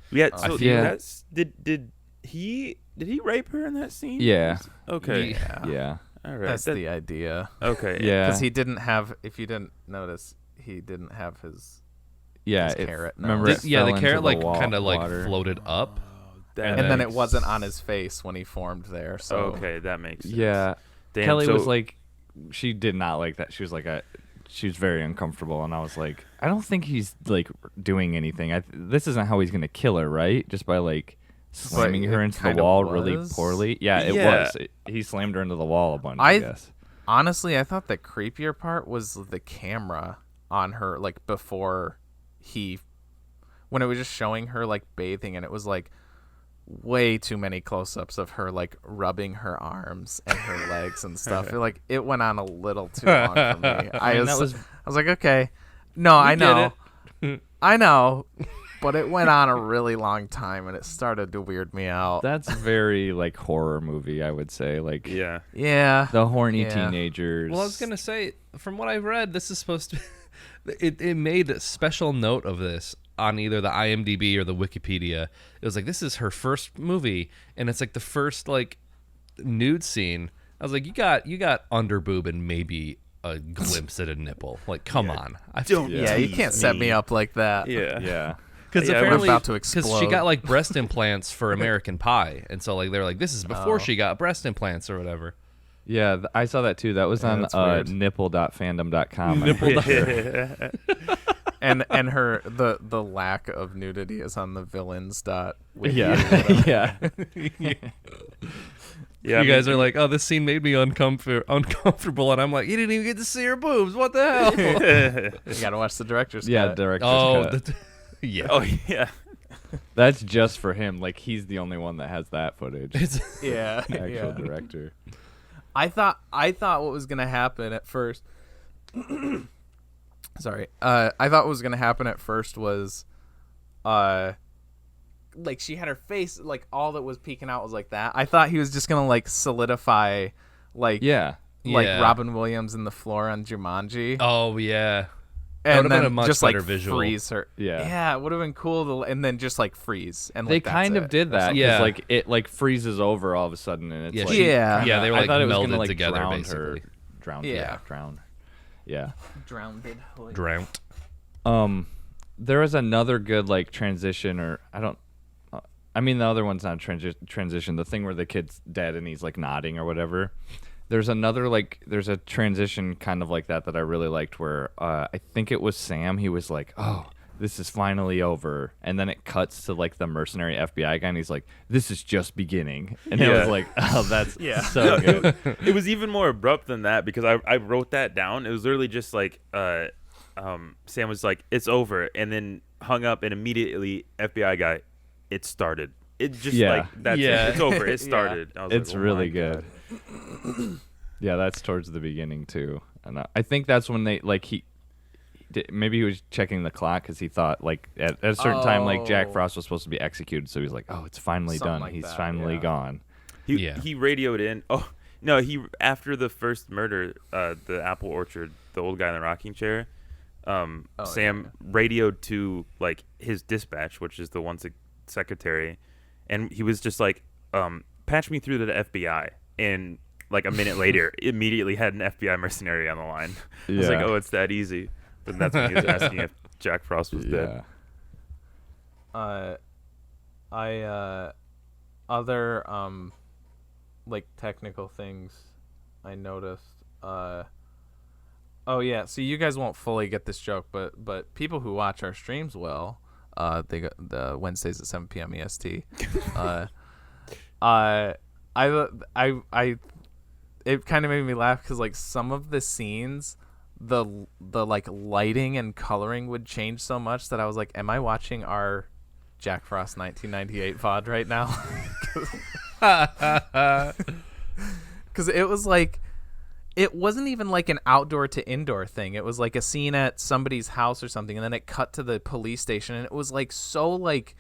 Yeah. I So feel- that's did he rape her in that scene? Yeah. Okay. Yeah. Yeah. All right. That's the idea. Okay. Yeah. Because he didn't have, if you didn't notice, he didn't have his. Yeah. his it- carrot now. Remember, Did- it Yeah, fell the into carrot like wa- kind of like water. floated up. That And then it makes- wasn't on his face when he formed there. So Okay, that makes sense. Yeah. Damn, Kelly so- was like, she did not like that. She was like, she was very uncomfortable, and I was like, I don't think he's like doing anything. This isn't how he's gonna kill her, right? Just by like slamming it her into the kind of wall really was. poorly. Yeah, it Yeah. was. He slammed her into the wall a bunch. I I- guess. honestly, I thought the creepier part was the camera on her, like before when it was just showing her like bathing, and it was like way too many close-ups of her like rubbing her arms and her legs and stuff. It went on a little too long for me. I mean, was like, okay, no, I know, I know, but it went on a really long time, and it started to weird me out. That's very like horror movie, I would say. Like Yeah. Yeah, the horny Yeah. teenagers. Well, I was gonna say, from what I've read, this is supposed to. It made a special note of this on either the IMDb or the Wikipedia. It was like, this is her first movie, and it's like the first like nude scene. I was like, you got under boob and maybe a glimpse at a nipple. Like, come on, Don't yeah, you can't set me up like that. Yeah. Yeah. Because Yeah, we're apparently, about to because she explode. got like breast implants for American Pie, and so like they're like, this is before Oh. she got breast implants or whatever. Yeah, I saw that too. That was on nipple.fandom.com. And her the lack of nudity is on the villains dot. Yeah. Yeah, you guys are like, oh, this scene made me uncomfortable, and I'm like, you didn't even get to see her boobs. What the hell? You gotta watch the director's cut. Yeah, director's cut. Yeah. Oh yeah. That's just for him. Like, he's the only one that has that footage. Yeah. Actual director. I thought what was gonna happen at first. Sorry. I thought what was gonna happen at first was, like she had her face, like all that was peeking out was like that. I thought he was just gonna like solidify, like Robin Williams in the floor on Jumanji. Oh yeah. And then been a much just better like visual. freeze her. Yeah, it would have been cool to, and then just like freeze. And they like, kind of did that. Yeah, like it like freezes over all of a sudden, and it's yeah, they were like I thought it was melded gonna, like, together drown basically. Drown. Yeah. Drowned. There was another good like transition, or I mean the other one's not transition. The thing where the kid's dead and he's like nodding or whatever. There's a transition kind of like that I really liked where I think it was Sam. He was like, oh, this is finally over. And then it cuts to like the mercenary FBI guy and he's like, this is just beginning. And it was like, oh, that's so good. It was even more abrupt than that because I wrote that down. It was literally just like Sam was like, it's over. And then hung up and immediately FBI guy, it started. It just like, that's it. It's over. It started. I was it's like, oh really my good. Yeah, that's towards the beginning too, and I think that's when they like maybe he was checking the clock because he thought like at a certain time like Jack Frost was supposed to be executed, so he's like, oh, it's finally done. Like He's finally gone. He radioed in. Oh no, after the first murder, the apple orchard, the old guy in the rocking chair. Sam radioed to like his dispatch, which is the one secretary, and he was just like, patch me through to the FBI, and like a minute later, immediately had an FBI mercenary on the line. I was like, oh, it's that easy. But that's when he was asking if Jack Frost was dead. Other like technical things I noticed. Oh yeah, so you guys won't fully get this joke, but people who watch our streams will. They got the Wednesdays at 7 p.m. EST. It kind of made me laugh because like some of the scenes, the like lighting and coloring would change so much that I was like, am I watching our Jack Frost 1998 VOD right now? Because it was like, it wasn't even like an outdoor to indoor thing. It was like a scene at somebody's house or something, and then it cut to the police station, and it was like so like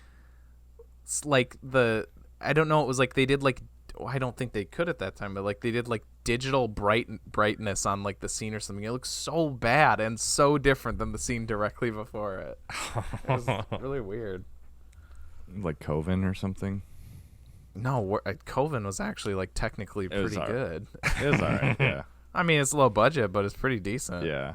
I don't know. It was like they did like, I don't think they could at that time, but like they did like digital brightness on like the scene or something. It looks so bad and so different than the scene directly before it. It was really weird. Like Coven or something. No, Coven was actually like technically pretty good. It was alright. Yeah. I mean, it's low budget, but it's pretty decent. Yeah.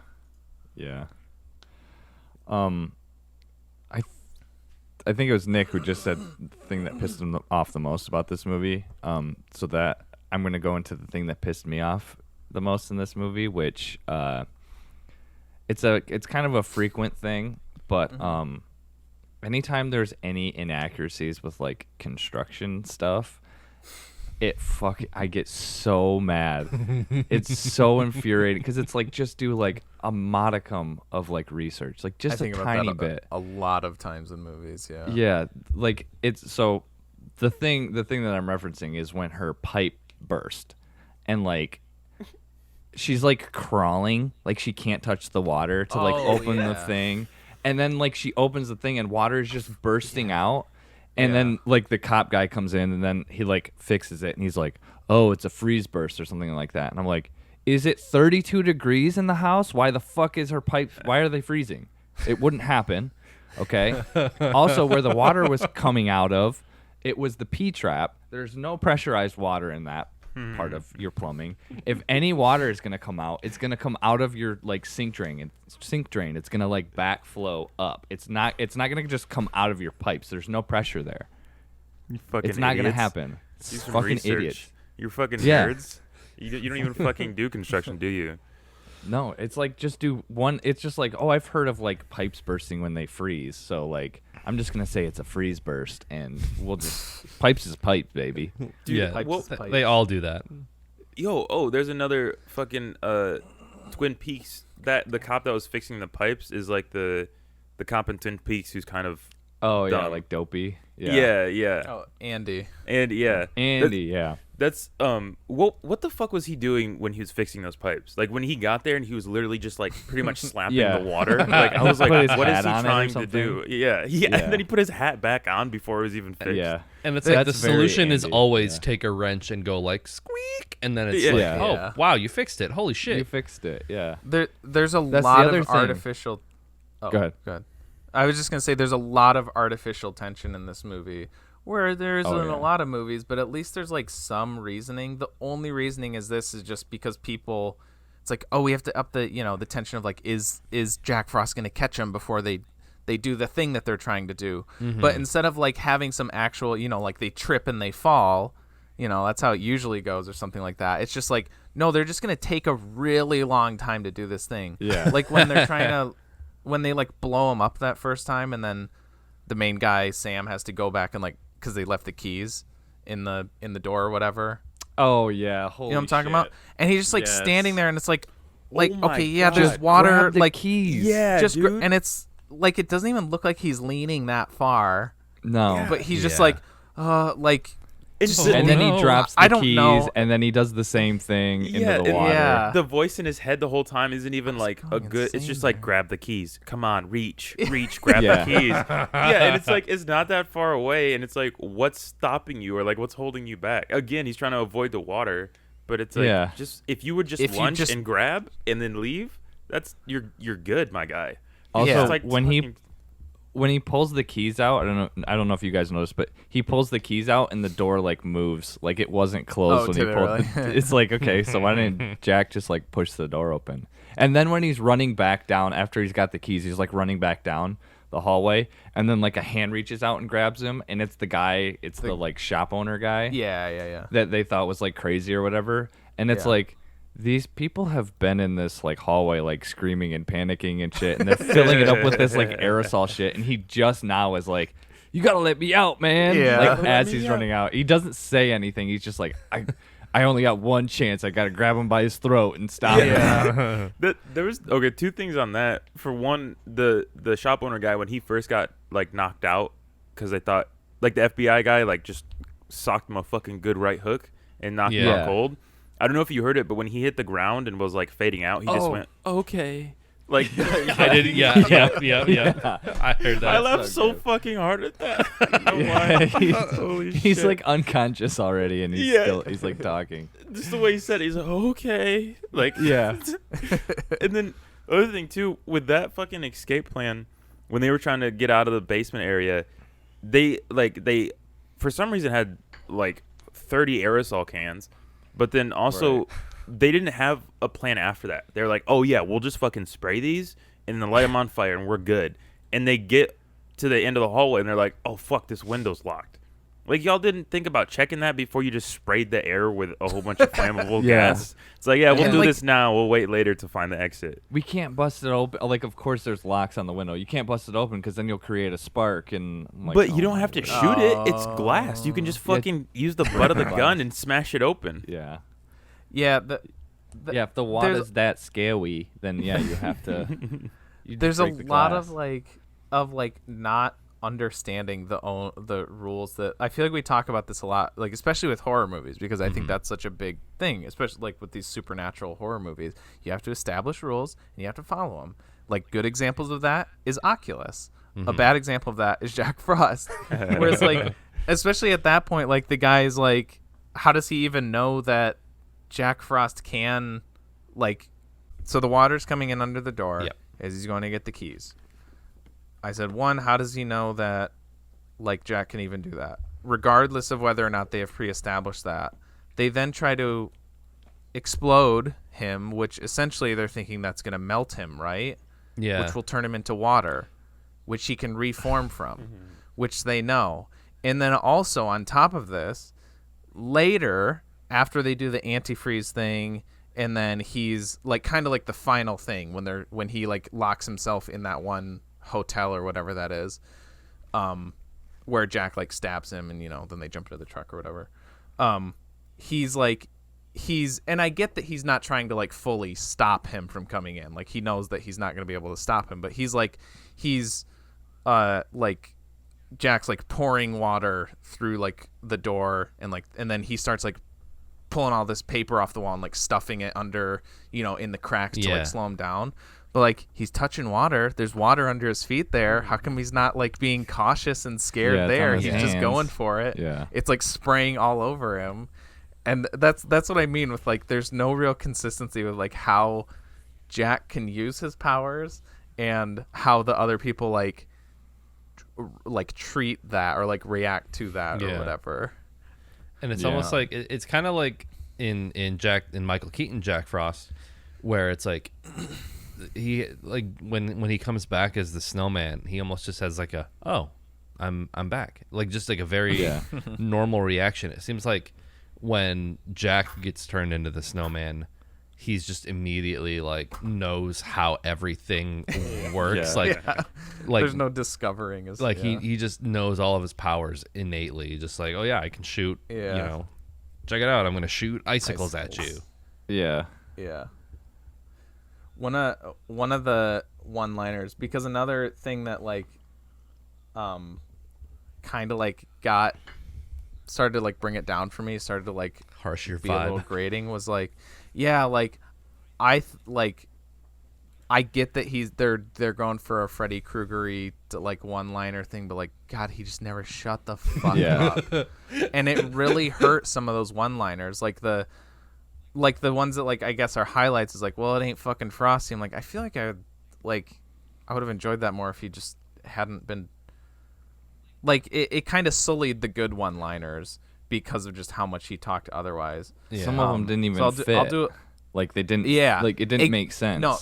I think it was Nick who just said the thing that pissed him off the most about this movie. So that I'm going to go into the thing that pissed me off the most in this movie, which it's kind of a frequent thing, but anytime there's any inaccuracies with like construction stuff, I get so mad. It's so infuriating because it's like, just do like a modicum of like research, like just a tiny bit. A lot of times in movies, yeah. Yeah, like it's so the thing that I'm referencing is when her pipe burst, and like she's like crawling, like she can't touch the water to like open the thing, and then like she opens the thing and water is just bursting out. And then, like, the cop guy comes in, and then he, like, fixes it, and he's like, oh, it's a freeze burst or something like that. And I'm like, is it 32 degrees in the house? Why the fuck is her pipes? Why are they freezing? It wouldn't happen, okay? Also, where the water was coming out of, it was the P-trap. There's no pressurized water in that part of your plumbing. If any water is going to come out, it's going to come out of your like sink drain. It's going to like backflow up. It's not going to just come out of your pipes. There's no pressure there. You fucking It's not going to idiots. happen. Do some Fucking research. idiots. You're fucking nerds. You don't even fucking do construction, do you? No, it's like just do one. It's just like, oh, I've heard of like pipes bursting when they freeze. So like, I'm just gonna say it's a freeze burst, and we'll just pipes is pipe, baby. Dude, yeah, pipes. They all do that. There's another fucking Twin Peaks. That the cop that was fixing the pipes is like the cop in Twin Peaks who's kind of Oh yeah, dumb. like dopey. Yeah. Oh, Andy. Andy. Yeah. That's what the fuck was he doing when he was fixing those pipes? Like when he got there and he was literally just like pretty much slapping Yeah. the water. Like I was like, Put his what is hat he on it or trying to something? do? Yeah. And then he put his hat back on before it was even fixed. Yeah. And it's like the That's very solution is Andy, always yeah. take a wrench and go like squeak, and then it's Yeah. like, Yeah. oh Yeah. wow, you fixed it. Holy shit. You fixed it. Yeah. There's a That's the lot other of thing. artificial. Oh, Go ahead. I was just gonna say there's a lot of artificial tension in this movie, where there isn't yeah. a lot of movies, but at least there's like some reasoning. The only reasoning is just because people, it's like, oh, we have to up the the tension of like, is Jack Frost gonna catch him before they do the thing that they're trying to do? But instead of like having some actual, like they trip and they fall, that's how it usually goes or something like that. It's just like, no, they're just gonna take a really long time to do this thing. Yeah. Like when they're trying to. When they like blow him up that first time, and then the main guy Sam has to go back and like because they left the keys in the door or whatever. Oh yeah. Holy You know what I'm talking about? And he's just like Yes. standing there, and it's like Oh my okay, yeah, God. there's water, Grab the like keys. Yeah, just dude. and it's like it doesn't even look like he's leaning that far, No. but he's just Yeah. like like. Just, And then no. he drops the I don't keys, know. and then he does the same thing Yeah, into the and- water. Yeah. The voice in his head the whole time isn't even like a going good. It's insane just like there. grab the keys. Come on, reach, grab Yeah. the keys. Yeah, and it's like it's not that far away, and it's like what's stopping you or like what's holding you back? Again, he's trying to avoid the water, but it's like Yeah. just if you would just If you lunge just- and grab and then leave, that's you're good, my guy. Also, Yeah. It's like when he pulls the keys out, I don't know if you guys noticed, but he pulls the keys out and the door like moves, like it wasn't closed Oh, when did he it pulled. really? It's like, okay, so why didn't Jack just like push the door open? And then when he's running back down after he's got the keys, he's like running back down the hallway, and then like a hand reaches out and grabs him, and it's the guy, it's the like shop owner guy yeah. that they thought was like crazy or whatever, and it's Yeah. like. These people have been in this like hallway like screaming and panicking and shit, and they're filling it up with this like aerosol shit, and he just now is like, "You gotta let me out, man!" Yeah. Like Let as me he's out. running out, he doesn't say anything. He's just like, I only got one chance. I gotta grab him by his throat and stop him." Yeah. There was two things on that. For one, the shop owner guy when he first got like knocked out because they thought like the FBI guy like just socked him a fucking good right hook and knocked him Yeah. out cold. I don't know if you heard it, but when he hit the ground and was like fading out, he just went okay. Like I did. Yeah. I heard that. I laughed so so good. fucking hard at that. I don't know Yeah, why. he's, Holy he's shit. like unconscious already, and he's Yeah. he's like talking. Just the way he said it, he's like okay. Like Yeah. And then other thing too, with that fucking escape plan, when they were trying to get out of the basement area, they for some reason had like 30 aerosol cans, but then also Right. they didn't have a plan after that. They're like, oh yeah, we'll just fucking spray these and then light them on fire and we're good. And they get to the end of the hallway and they're like, oh fuck, this window's locked. Like y'all didn't think about checking that before you just sprayed the air with a whole bunch of flammable Yeah. gas. It's like, yeah, we'll And, do like- this now. We'll wait later to find the exit. We can't bust it open. Like, of course, there's locks on the window. You can't bust it open because then you'll create a spark. And I'm like, But oh you don't my have to God. shoot it. It's glass. You can just fucking use the butt of the gun and smash it open. Yeah. Yeah, Yeah, if the water's that scary, then yeah, you have to. You there's break a the lot glass. of not understanding the rules that I feel like we talk about this a lot, like especially with horror movies, because I think that's such a big thing, especially like with these supernatural horror movies. You have to establish rules and you have to follow them. Like good examples of that is Oculus. A bad example of that is Jack Frost. Where it's like, especially at that point, like the guy is like, how does he even know that Jack Frost can, like, so the water's coming in under the door Yep. as he's going to get the keys. I said, one, how does he know that, like, Jack can even do that? Regardless of whether or not they have pre-established that. They then try to explode him, which essentially they're thinking that's going to melt him, right? Yeah. Which will turn him into water, which he can reform from, which they know. And then also on top of this, later, after they do the antifreeze thing, and then he's like kind of like the final thing when he like locks himself in that one hotel or whatever that is, where Jack like stabs him, and then they jump into the truck or whatever. And I get that he's not trying to like fully stop him from coming in. Like he knows that he's not going to be able to stop him, but he's like Jack's like pouring water through like the door, and then he starts like pulling all this paper off the wall and like stuffing it under, in the cracks to like slow him down. But like he's touching water. There's water under his feet there. How come he's not like being cautious and scared there? He's just going for it. Yeah. It's like spraying all over him. And that's what I mean with like there's no real consistency with like how Jack can use his powers and how the other people like treat that or like react to that or whatever. And it's almost like it's kind of like in Michael Keaton Jack Frost, where it's like he like when he comes back as the snowman, he almost just has like a I'm back, like just like a very normal reaction. It seems like when Jack gets turned into the snowman, he's just immediately like knows how everything works. Like there's no discovering. He just knows all of his powers innately. Just like, oh yeah, I can shoot. Check it out. I'm gonna shoot icicles at you. Yeah. Yeah. One of the one-liners, because another thing that like, kind of like started to like bring it down for me, started to like harsh your be vibe. a little grating, was like, like I get that they're going for a Freddy Krueger-y like one-liner thing, but like God, he just never shut the fuck up, and it really hurt some of those one-liners, like the ones that like I guess are highlights is like, well, it ain't fucking Frosty. I'm like, I feel like I would have enjoyed that more if he just hadn't been. Like, it kind of sullied the good one-liners because of just how much he talked otherwise. Yeah. Some of them didn't even fit. I'll do it. Like, they didn't. Yeah. Like, it didn't make sense. No,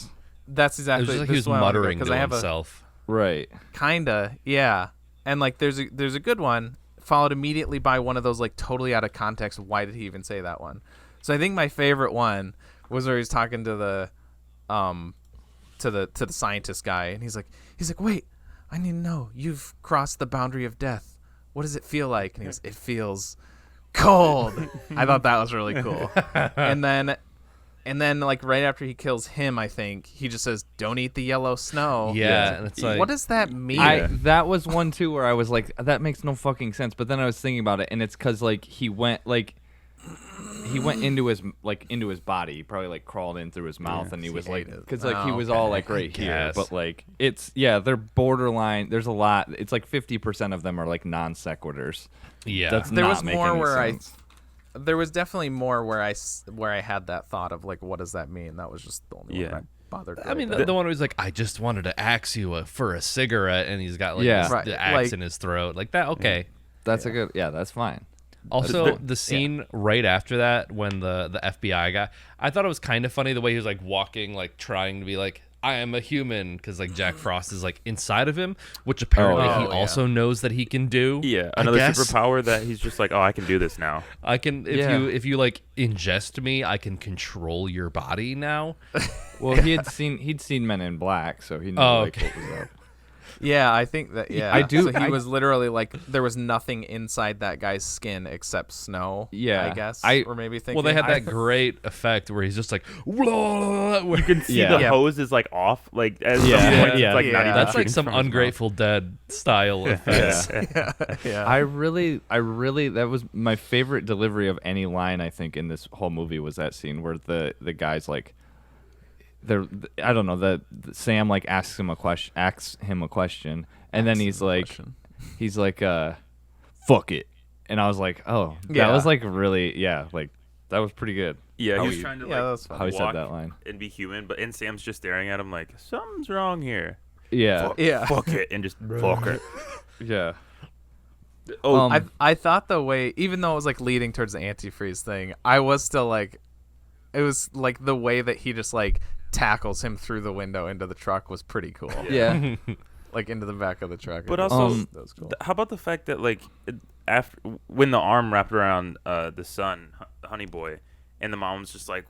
that's exactly. It was just like he was muttering to himself. Right. Kinda, yeah. And like, there's a good one followed immediately by one of those like totally out of context. Why did he even say that one? So I think my favorite one was where he's talking to the scientist guy, and he's like, wait. I need to know. You've crossed the boundary of death. What does it feel like? And he goes, it feels cold. I thought that was really cool. And then like right after he kills him, I think he just says, "Don't eat the yellow snow." Yeah, and it's like, what does that mean? That was one too where I was like, that makes no fucking sense. But then I was thinking about it, and it's because like he went into his body. He probably like crawled in through his mouth, and he was like, because like he was all like right here. But like they're borderline. There's a lot. It's like 50% of them are like non sequiturs. Yeah, there was more where there was definitely more where I had that thought of like, what does that mean? That was just the only one I bothered. I mean, the one who was like, I just wanted to axe you for a cigarette, and he's got like the axe in his throat, like that. Okay, that's a good. Yeah, that's fine. Also, the scene right after that when the FBI guy, I thought it was kind of funny the way he was like walking, like trying to be like, I am a human, because like Jack Frost is like inside of him, which apparently he also knows that he can do. Yeah, another superpower that he's just like, oh, I can do this now. I can if you like ingest me, I can control your body now. Well, he'd seen Men in Black, so he knew like what was up. Yeah, I think that. Yeah, I do. So he was literally like, there was nothing inside that guy's skin except snow. Yeah, I guess. Or maybe thinking. Well, they had that great effect where he's just like, where you can see the hose is like off, like at some point, it's like not even. That's like some Ungrateful Dead style effects. Yeah. I really, that was my favorite delivery of any line I think in this whole movie was that scene where the guy's like. I don't know that Sam like asks him a question, and then he's like, fuck it, and I was like, oh, that was like really, like that was pretty good. Yeah, he was trying to like how he said that line and be human, and Sam's just staring at him like something's wrong here. Yeah, fuck it, and just fuck it. Yeah. Oh, I thought the way, even though it was like leading towards the antifreeze thing, I was still like, it was like the way that he just like tackles him through the window into the truck was pretty cool. Yeah. Like into the back of the truck. But also, that was cool. How about the fact that like after when the arm wrapped around the son, honey boy, and the mom's just like,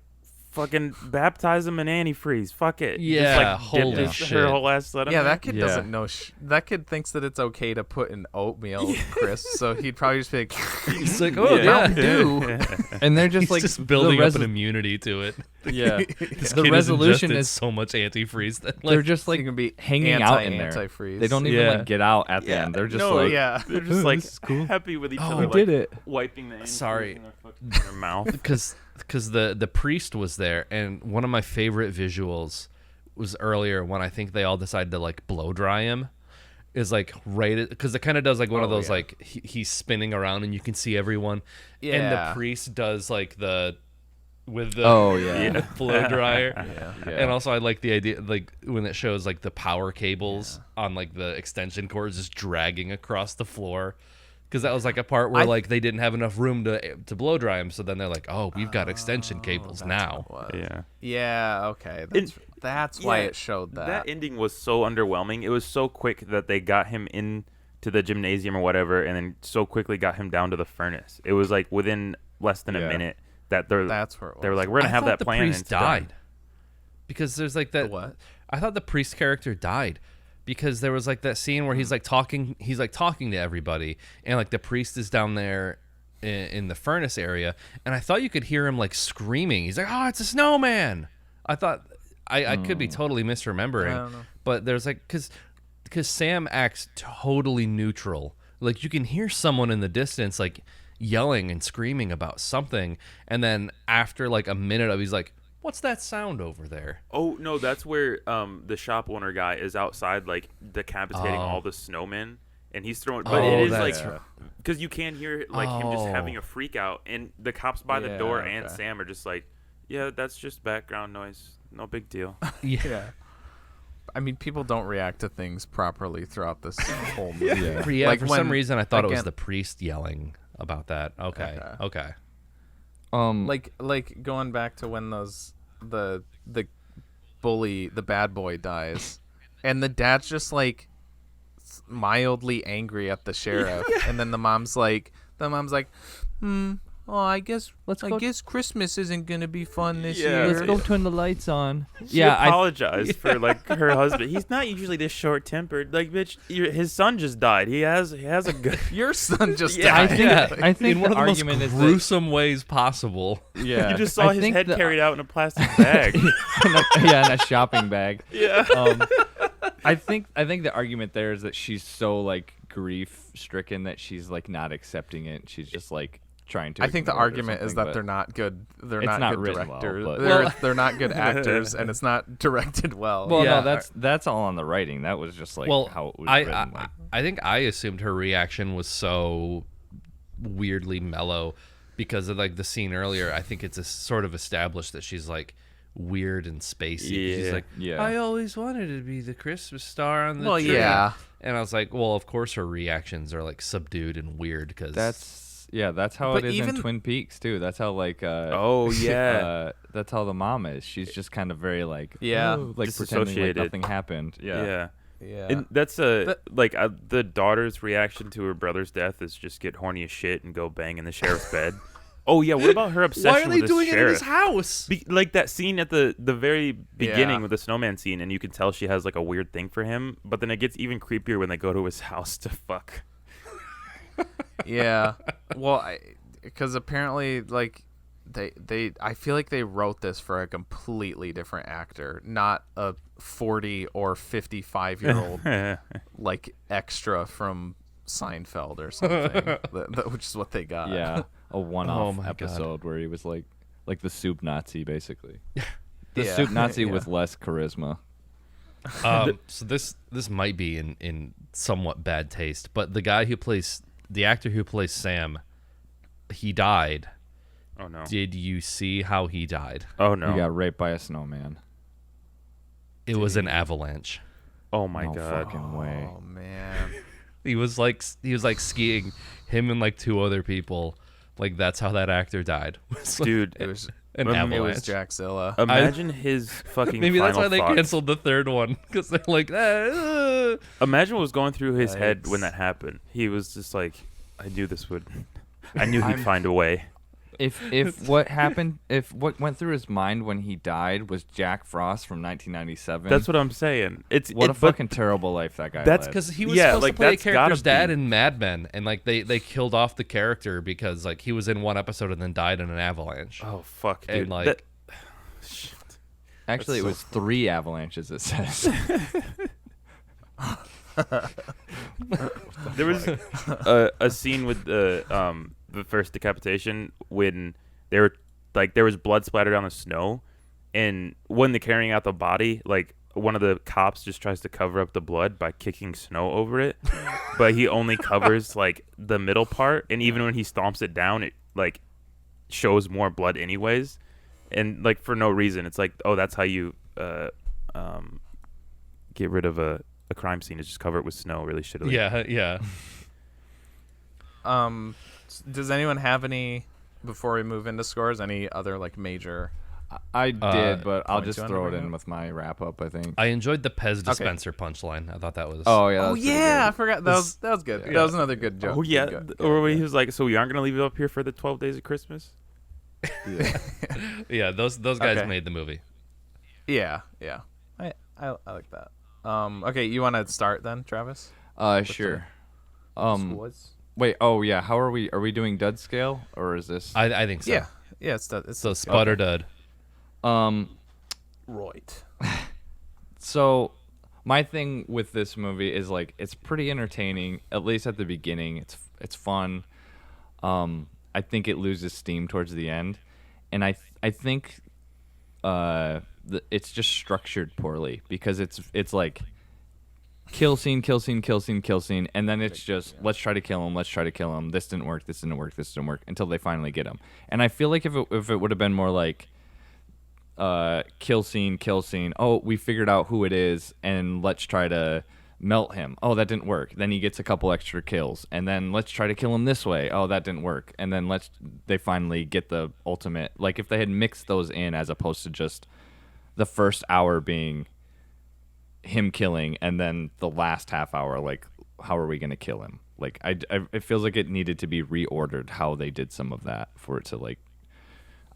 fucking baptize him in antifreeze. Fuck it. Yeah, just, like, holy dip shit. her whole ass. Let him Yeah, in. that kid Yeah. doesn't know. That kid thinks that it's okay to put in oatmeal crisps, so he'd probably just be like, He's like, oh Yeah. yeah, Mountain Dew. And they're just He's like just building the up an immunity to it. Yeah, This the kid has resolution ingested is so much antifreeze that they're like just like you can be hanging out in there. antifreeze. They don't even Yeah. like get out at the Yeah. end. They're just No, like, yeah. They're just like This is cool. happy with each Oh, other. we like, did it. Wiping the antifreeze Sorry. in their mouth. because the priest was there, and one of my favorite visuals was earlier when I think they all decided to like blow dry him. Is like right because it kind of does like one of those like he's spinning around and you can see everyone. And the Yeah. priest does like the with the Oh, yeah. blow dryer. Yeah. Yeah. And also I like the idea like when it shows like the power cables on like the extension cords just dragging across the floor. Because that was like a part where like they didn't have enough room to blow dry him, so then they're like, "Oh, we've got extension cables now." Yeah. Yeah. Okay. That's why it showed that. That ending was so underwhelming. It was so quick that they got him into the gymnasium or whatever, and then so quickly got him down to the furnace. It was like within less than a Yeah. minute that That's where it was. they were like, "We're gonna I have thought that the plan." and priest it's done. died because there's like that. what? I thought the priest character died because there was like that scene where he's like talking to everybody, and like the priest is down there in the furnace area, and I thought you could hear him like screaming. He's like, "Oh, it's a snowman!" I thought I could be totally misremembering, I don't know. but there's like because Sam acts totally neutral. Like you can hear someone in the distance like yelling and screaming about something, and then after like a minute of he's like, "What's that sound over there?" Oh no, that's where the shop owner guy is outside, like decapitating all the snowmen, and he's throwing. But it is like because you can hear like him just having a freak out, and the cops by the door and Sam are just like, "Yeah, that's just background noise. No big deal." Yeah. I mean, people don't react to things properly throughout this whole movie. Yeah, Like for when- some reason I thought it was again- the priest yelling about that. Okay. Like going back to when the bully, the bad boy dies, and the dad's just like mildly angry at the sheriff, and then the mom's like, well, I guess Christmas isn't gonna be fun this Yeah. year. Let's go turn the lights on. She apologized for like her husband. He's not usually this short tempered. Like, bitch, his son just died. He has a good. Your son just Yeah, died. I think in one the of the most argument is that, gruesome ways possible. yeah, You just saw I his think head the- carried out in a plastic bag. in a shopping bag. Yeah. I think the argument there is that she's so like grief stricken that she's like not accepting it. She's just like trying to. I think the ignore it or argument is something, that but they're not good. They're It's not not good written well, directors. but- They're not good actors, and it's not directed well. Well, Yeah. no, that's all on the writing. That was just like how it was written. Like, I think I assumed her reaction was so weirdly mellow because of like the scene earlier. I think it's a sort of established that she's like weird and spacey. She's Yeah. like, Yeah. I always wanted to be the Christmas star on the Well, tree. yeah. And I was like, well, of course her reactions are like subdued and weird because that's how But it is even- in Twin Peaks too. That's how like Oh yeah. that's how the mom is. She's just kind of very like Yeah. like pretending like Disassociated. nothing happened. Yeah. Yeah. And that's the daughter's reaction to her brother's death is just get horny as shit and go bang in the sheriff's bed. Oh yeah, what about her obsession why are they with doing this it in his sheriff? house? Like that scene at the very beginning Yeah. with the snowman scene, and you can tell she has like a weird thing for him. But then it gets even creepier when they go to his house to fuck. Yeah. Well, because apparently, like, I feel like they wrote this for a completely different actor, not a 40 or 55-year-old like extra from Seinfeld or something, which is what they got. Yeah, a one-off my God. episode where he was like the soup Nazi basically. The Yeah. soup Nazi Yeah. with less charisma. So this might be in somewhat bad taste, but the actor who plays Sam, he died. Oh no. Did you see how he died? Oh no. He got raped by a snowman. It was an avalanche. Oh my No god. fucking way. Oh man. He was like skiing, him and like two other people. Like that's how that actor died. Was, like, Dude, It was an it avalanche. it was Jackzilla. imagine his fucking Maybe that's final why they thoughts. canceled the third one because they're like, Imagine what was going through his head when Yikes. that happened. He was just like, I knew he'd find a way. if what happened, if what went through his mind when he died was Jack Frost from 1997. That's what I'm saying. What a fucking terrible life that guy That's led. because he was supposed to play a that's character's gotta dad be. in Mad Men, and like they killed off the character because like he was in one episode and then died in an avalanche. Oh fuck, dude. And like Shit. Actually, it so was 3 avalanches. It says. There was a scene with the first decapitation when there was blood splattered on the snow, and when they're carrying out the body, like one of the cops just tries to cover up the blood by kicking snow over it, but he only covers like the middle part, and even when he stomps it down, it like shows more blood anyways, and like for no reason. It's like, oh, that's how you get rid of a crime scene, is just cover it with snow really shittily. yeah. Does anyone have any, before we move into scores, any other like major? I did, but I'll points just you wanna throw it bring in up? with my wrap up. I think. I enjoyed the Pez dispenser punchline. I thought that was. Oh yeah. Oh that's pretty yeah, I good. forgot that was good. Yeah. That was another good joke. Oh yeah, Good. or when he was like, "So we aren't gonna leave it up here for the 12 days of Christmas?" Yeah. Yeah, those guys Okay. made the movie. Yeah. I like that. Okay, you want to start then, Travis? Sure. Scores? Wait. Oh yeah. How are we? Are we doing dud scale or is this? I think so. Yeah. It's So Spud or Dud. right. So my thing with this movie is like it's pretty entertaining, at least at the beginning. It's fun. I think it loses steam towards the end, and I think it's just structured poorly because it's like kill scene, and then it's just let's try to kill him. This didn't work until they finally get him. And I feel like if it would have been more like kill scene. Oh, we figured out who it is, and let's try to melt him. Oh, that didn't work. Then he gets a couple extra kills, and then let's try to kill him this way. Oh, that didn't work. And then they finally get the ultimate. Like if they had mixed those in as opposed to just the first hour being him killing, and then the last half hour, like how are we gonna kill him? Like it feels like it needed to be reordered how they did some of that for it to like,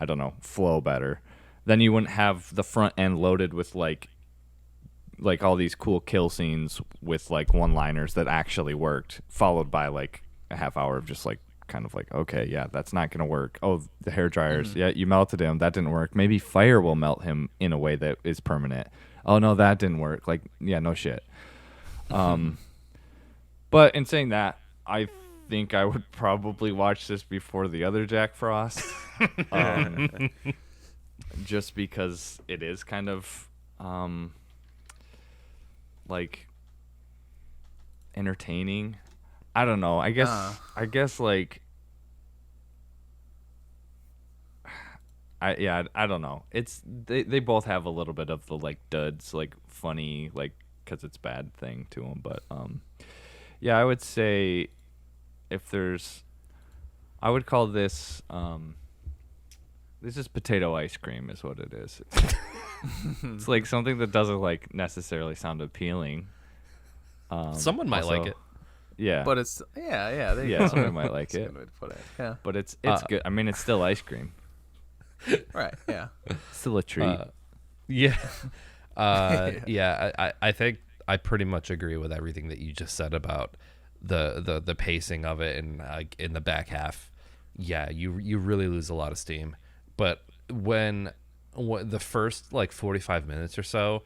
I don't know, flow better. Then you wouldn't have the front end loaded with like all these cool kill scenes with like one-liners that actually worked, followed by like a half hour of just like kind of like, okay, yeah, that's not gonna work. Oh, the hair dryers, yeah, you melted him, that didn't work. Maybe fire will melt him in a way that is permanent. Oh no, that didn't work. Like, yeah, no shit. But in saying that, I think I would probably watch this before the other Jack Frost. Just because it is kind of like entertaining. I don't know. I guess like I don't know. It's they both have a little bit of the like duds, like funny, like because it's bad thing to them. But yeah, I would say I would call this this is potato ice cream is what it is. It's like something that doesn't like necessarily sound appealing. Someone might like it. Yeah. But it's Someone might like That's a it. good way to put it. Yeah. But it's good. I mean, it's still ice cream. Right. Yeah. Still a treat. Yeah. I think I pretty much agree with everything that you just said about the pacing of it, and in the back half, yeah, you really lose a lot of steam. But when the first like 45 minutes or so,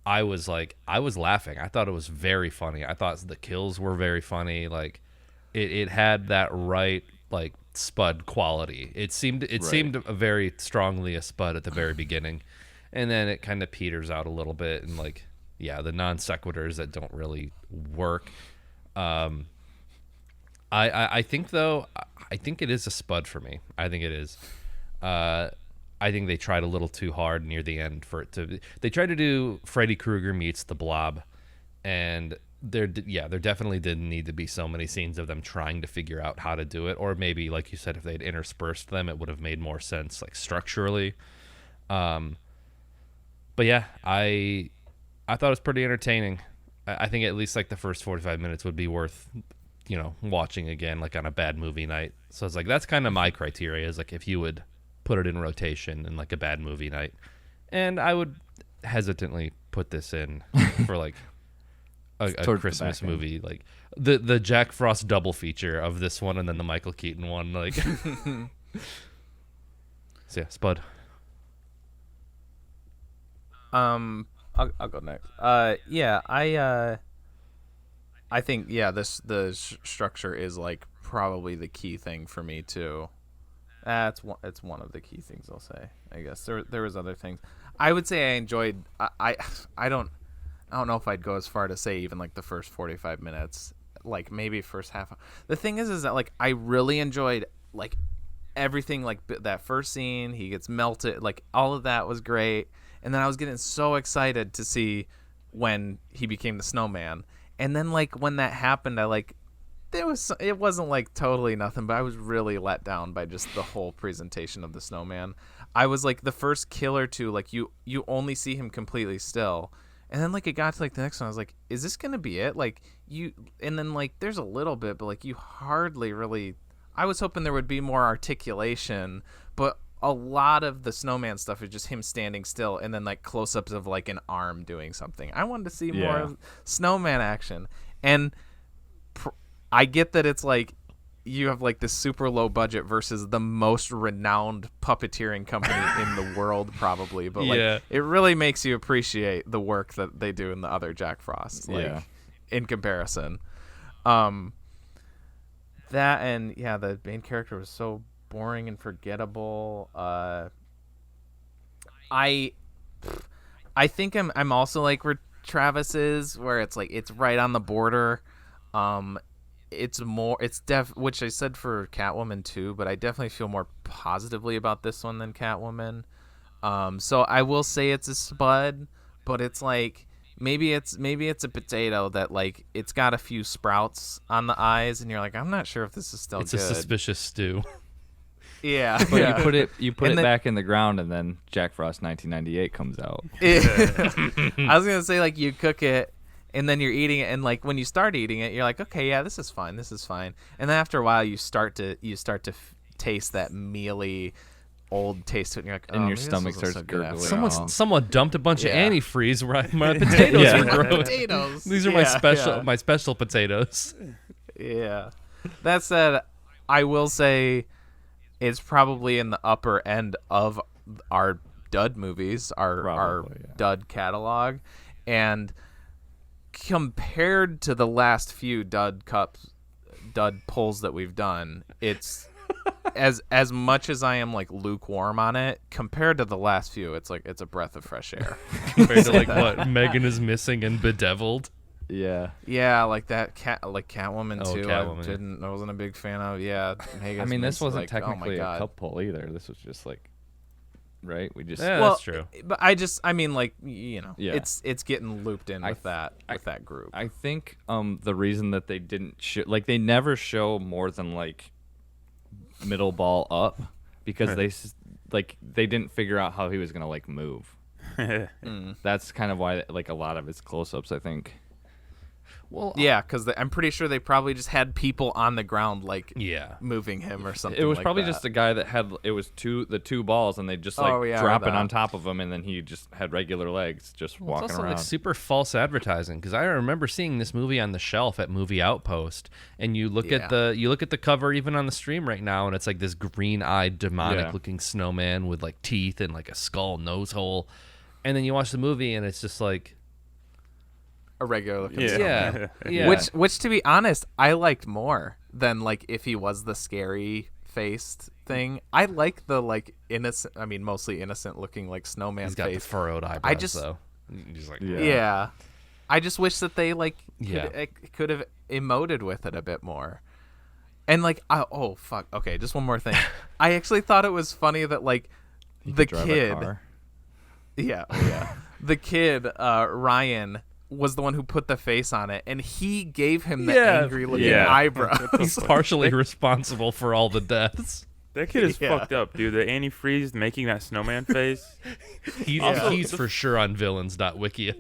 I was laughing. I thought it was very funny. I thought the kills were very funny. Like it had that right like Spud quality. It seemed very strongly a Spud at the very beginning, and then it kind of peters out a little bit, and like the non sequiturs that don't really work. I think though, I think it is a Spud for me. I think it is. I think they tried a little too hard near the end for it to. They tried to do Freddy Krueger meets the Blob, and there definitely didn't need to be so many scenes of them trying to figure out how to do it. Or maybe, like you said, if they'd interspersed them, it would have made more sense, like structurally. But yeah, I thought it was pretty entertaining. I think at least like the first 45 minutes would be worth watching again, like on a bad movie night. So it's like, that's kind of my criteria, is like if you would put it in rotation in like a bad movie night. And I would hesitantly put this in for like a Christmas movie, like the Jack Frost double feature of this one and then the Michael Keaton one. Like, so yeah, Spud. I'll go next. I think the structure is like probably the key thing for me too. It's one of the key things I'll say. I guess there was other things. I would say I enjoyed. I don't know if I'd go as far to say even like the first 45 minutes, like maybe first half. The thing is that like I really enjoyed like everything, like that first scene. He gets melted. Like all of that was great. And then I was getting so excited to see when he became the snowman. And then like when that happened, it wasn't like totally nothing, but I was really let down by just the whole presentation of the snowman. I was like the first kill or two, like you only see him completely still. And then like it got to like the next one, I was like, is this going to be it? Like and then like there's a little bit, but like you hardly really, I was hoping there would be more articulation, but a lot of the snowman stuff is just him standing still and then like close-ups of like an arm doing something. I wanted to see more snowman action. And I get that it's like you have like this super low budget versus the most renowned puppeteering company in the world probably, but like it really makes you appreciate the work that they do in the other Jack Frost, like in comparison. That and the main character was so boring and forgettable. I think I'm also like where Travis is, where it's like it's right on the border. It's which I said for Catwoman too, but I definitely feel more positively about this one than Catwoman. So I will say it's a spud, but it's like maybe it's a potato that like it's got a few sprouts on the eyes, and you're like, I'm not sure if this is still good. It's a suspicious stew. Yeah, but you put it back in the ground, and then Jack Frost 1998 comes out. I was gonna say like you cook it, and then you're eating it, and like when you start eating it, you're like, okay, yeah, this is fine, and then after a while, you start to taste that mealy, old taste to it, and you're like, oh, and your stomach starts gurgling. Someone dumped a bunch of antifreeze where my potatoes were growing. Potatoes. These are my special potatoes. Yeah. That said, I will say it's probably in the upper end of our dud movies, our dud catalog, and compared to the last few dud pulls that we've done, it's as much as I am like lukewarm on it, compared to the last few, it's like it's a breath of fresh air. Compared to like what Megan is Missing and Bedeviled. Yeah, like that Catwoman too. Catwoman. I wasn't a big fan of. Yeah, I mean, this wasn't technically a cup pull either. This was just like, right? We just that's true. But I mean, like it's getting looped in with that group. I think the reason that they didn't they never show more than like middle ball up because they didn't figure out how he was gonna like move. That's kind of why like a lot of it's close-ups, I think. Well, yeah, because I'm pretty sure they probably just had people on the ground, like moving him or something. It was like probably that. just a guy that had the two balls, and they just drop it on top of him, and then he just had regular legs, just walking it's also around. Like super false advertising, because I remember seeing this movie on the shelf at Movie Outpost, and you look at the cover even on the stream right now, and it's like this green-eyed, demonic-looking snowman with like teeth and like a skull nose hole, and then you watch the movie, and it's just like a regular looking yeah. Which to be honest, I liked more than like if he was the scary faced thing. I like the like innocent, I mean mostly innocent looking like snowman face. He's got the furrowed eyebrows though. Just like I just wish that they like could have emoted with it a bit more. And like oh fuck, okay, just one more thing. I actually thought it was funny that like the kid the kid Ryan was the one who put the face on it, and he gave him the angry looking eyebrows. He's partially responsible for all the deaths. That kid is fucked up, dude. The antifreeze making that snowman face. He's for sure on villains.wiki.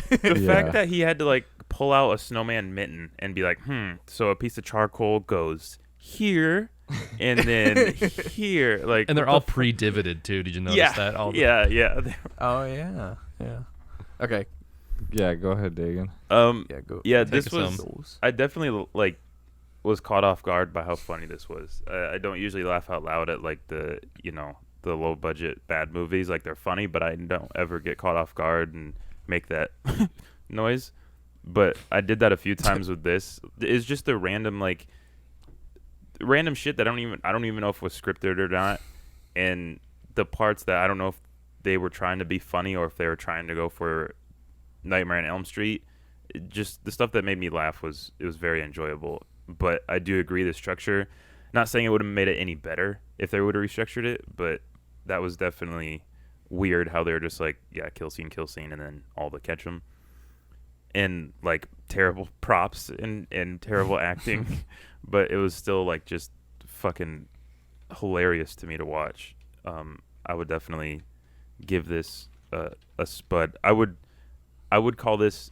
The fact that he had to like pull out a snowman mitten and be like, so a piece of charcoal goes here and then here, like, and they're all pre-divoted too. Did you notice that? Yeah. Oh yeah. Okay. Yeah, go ahead, Dagan. Yeah, go. Yeah, Take this was. I definitely like was caught off guard by how funny this was. I don't usually laugh out loud at like the low budget bad movies. Like, they're funny, but I don't ever get caught off guard and make that noise. But I did that a few times with this. It's just the random shit that I don't even know if it was scripted or not, and the parts that I don't know if they were trying to be funny or if they were trying to go for Nightmare on Elm Street. Just the stuff that made me laugh was very enjoyable. But I do agree the structure. Not saying it would have made it any better if they would have restructured it, but that was definitely weird how they were just like, yeah, kill scene, and then all the catch 'em. And like terrible props and terrible acting, but it was still like just fucking hilarious to me to watch. I would definitely give this a spud. I would call this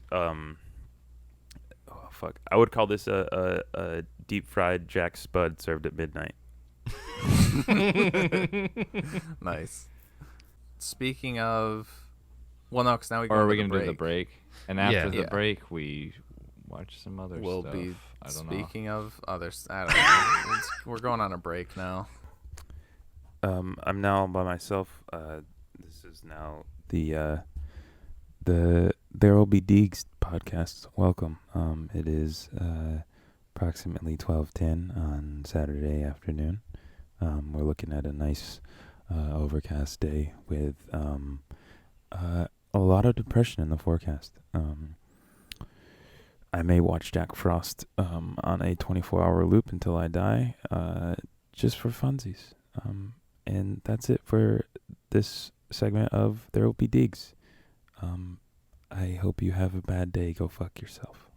I would call this a deep fried Jack Spud served at midnight. Nice. Speaking of, well, no, because now we go. Or are we gonna do the break? And after the Yeah. break, we watch some other We'll stuff. be I don't know. speaking of others. I don't know. We're going on a break now. I'm now by myself. This is now the There Will Be Deegs podcast. Welcome. It is approximately 12:10 on Saturday afternoon. We're looking at a nice overcast day with a lot of depression in the forecast. I may watch Jack Frost on a 24-hour loop until I die, just for funsies. And that's it for this segment of There Will Be Deegs. I hope you have a bad day. Go fuck yourself.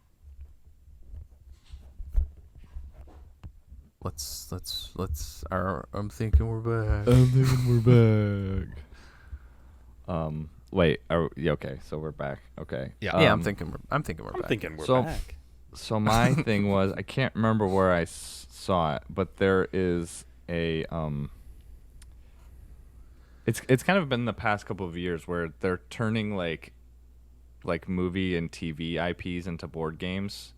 I'm thinking we're back. Wait. Okay. So we're back. Okay. Yeah. Yeah, I'm thinking we're back. I'm thinking we're back. So my thing was, I can't remember where I saw it, but there is a It's kind of been the past couple of years where they're turning like movie and TV IPs into board games.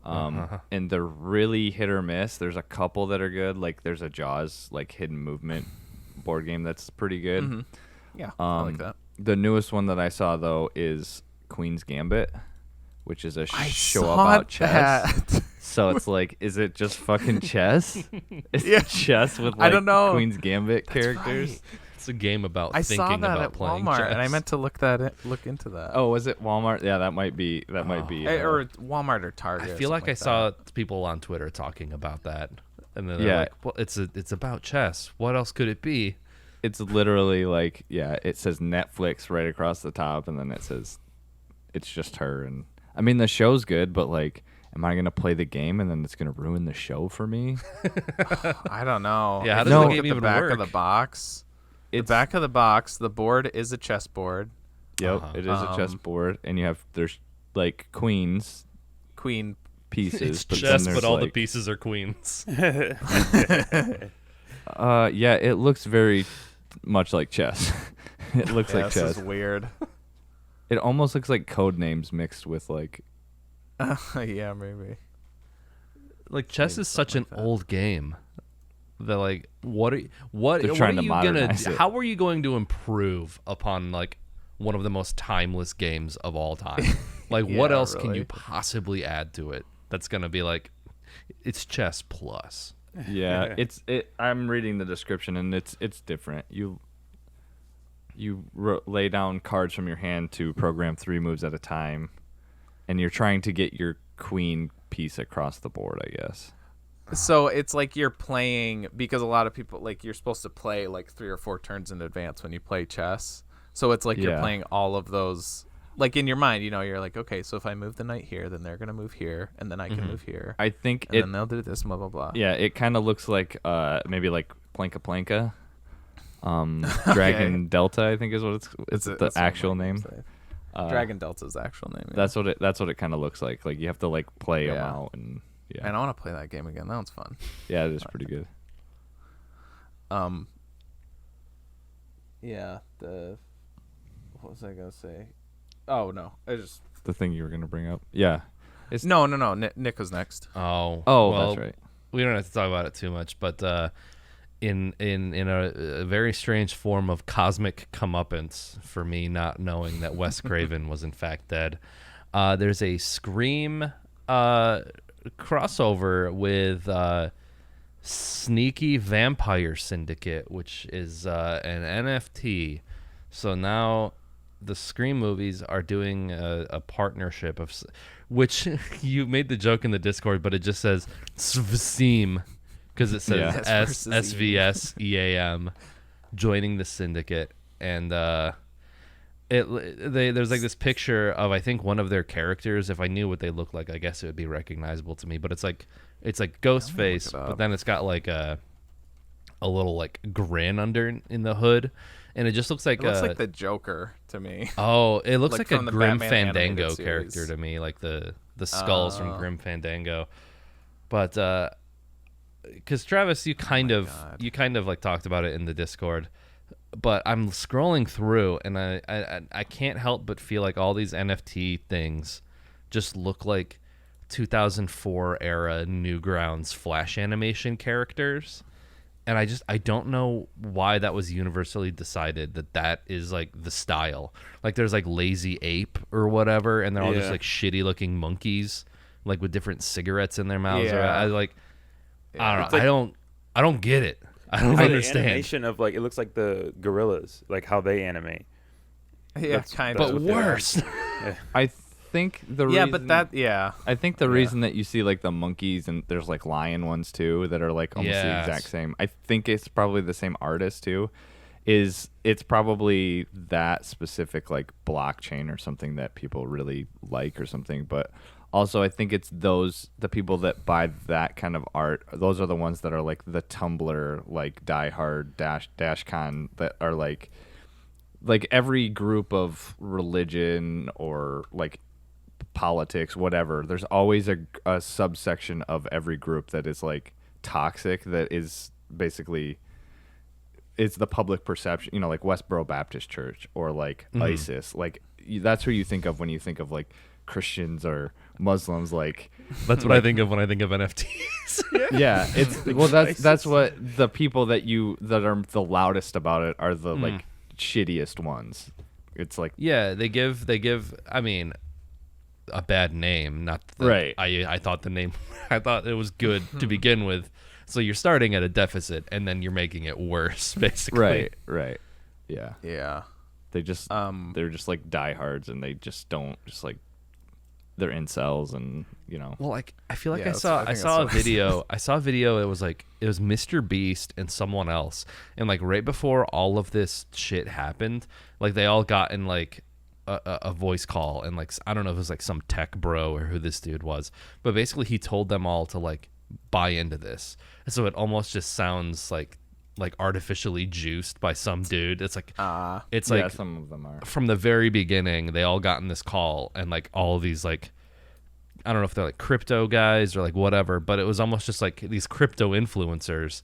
And they're really hit or miss. There's a couple that are good. Like there's a Jaws like hidden movement board game that's pretty good. Mm-hmm. Yeah, I like that. The newest one that I saw though is Queen's Gambit, which is a show saw about chess. that. So it's like, is it just fucking chess? Is Yeah. it chess with I like don't know. Queen's Gambit characters? Right. It's a game about I thinking saw that about at playing Walmart, chess. and I meant to look into that. Oh, was it Walmart? Yeah, that might be. Or Walmart or Target. I or feel like something I saw that. people on Twitter talking about that, and then they're Yeah. like, "Well, it's about chess. What else could it be?" It's literally like, yeah, it says Netflix right across the top, and then it says it's just her. And I mean, the show's good, but like, am I gonna play the game and then it's gonna ruin the show for me? I don't know. Yeah, how If does you the look game at the even back work? of the box? The It's back of the box, the board is a chessboard. Yep, Uh-huh. it is a chessboard, and there's like queens Queen. pieces. It's but then chess, there's, but all the like- pieces are queens. Yeah, it looks very much like chess. It looks Yeah, like this chess. is weird. It almost looks like code names mixed with like. Yeah, maybe. Like chess Maybe is such an something like that. old game. That like what They're what trying are to you gonna modernize it. how are you going to improve upon like one of the most timeless games of all time? Like what Yeah, else can really. you possibly add to it that's gonna be like it's chess plus? Yeah, I'm reading the description and it's different. You lay down cards from your hand to program 3 moves at a time, and you're trying to get your queen piece across the board, I guess. So it's like you're playing, because a lot of people, like, you're supposed to play like 3 or 4 turns in advance when you play chess. So it's like you're Yeah. playing all of those, like in your mind, you're like, okay, so if I move the knight here, then they're gonna move here, and then I can move here, I think and then they'll do this, blah blah blah. yeah, it kind of looks like maybe like Planka. Dragon Delta, I think is what it's the that's what actual my name. say. Dragon Delta's actual name. Yeah. That's what it kind of looks like. Like you have to like play them out and yeah. And I want to play that game again. That one's fun. Yeah, it is pretty good. Yeah. What was I gonna say? Oh no, I just The thing you were gonna bring up. Yeah. No. Nick was next. Oh, well, well, that's right. we don't have to talk about it too much, but in a very strange form of cosmic comeuppance for me not knowing that Wes Craven was in fact dead, there's a Scream crossover with Sneaky Vampire Syndicate, which is an NFT. So now the Scream movies are doing a partnership of, which you made the joke in the Discord, but it just says SVSEAM because it says SVSEAM joining the syndicate, and there's like this picture of I think one of their characters. If I knew what they looked like, I guess it would be recognizable to me. But it's like Ghostface, but then it's got like a little like grin under in the hood. And it just looks like the Joker to me. Oh, it looks like a Grim Batman Fandango animated character to me, like the skulls from Grim Fandango. But because Travis, you kind of like talked about it in the Discord, but I'm scrolling through and I can't help but feel like all these NFT things just look like 2004 era Newgrounds Flash animation characters. And I don't know why that was universally decided that is like the style. Like there's like Lazy Ape or whatever, and they're all just like shitty looking monkeys, like with different cigarettes in their mouths. Yeah. I don't know. Like, I don't get it. I don't understand. The animation of like it looks like the gorillas, like how they animate. Yeah, kind of. But worse. I think the yeah, reason, but that I think the reason that you see like the monkeys and there's like lion ones too that are like almost the exact same. I think it's probably the same artist too. It's probably that specific like blockchain or something that people really like or something. But also I think it's the people that buy that kind of art. Those are the ones that are like the Tumblr like diehard dashcon that are like every group of religion or like politics, whatever, there's always a subsection of every group that is like toxic, that is basically it's the public perception, you know, like Westboro Baptist Church or like ISIS. Like that's who you think of when you think of like Christians or Muslims. Like that's what I think of when I think of NFTs. Yeah, it's well that's what the people that are the loudest about it are the like shittiest ones. It's like they give I mean a bad name, not that right. I thought the name I thought it was good to begin with, so you're starting at a deficit and then you're making it worse basically. Right yeah they just they're just like diehards and they just don't just like they're incels and you know. Well, like I feel like I saw a video it was like it was Mr. Beast and someone else, and like right before all of this shit happened, like they all got in like a voice call, and like I don't know if it was like some tech bro or who this dude was, but basically he told them all to like buy into this, and so it almost just sounds like artificially juiced by some dude. It's like it's like some of them are from the very beginning they all got in this call, and like all of these like I don't know if they're like crypto guys or like whatever, but it was almost just like these crypto influencers.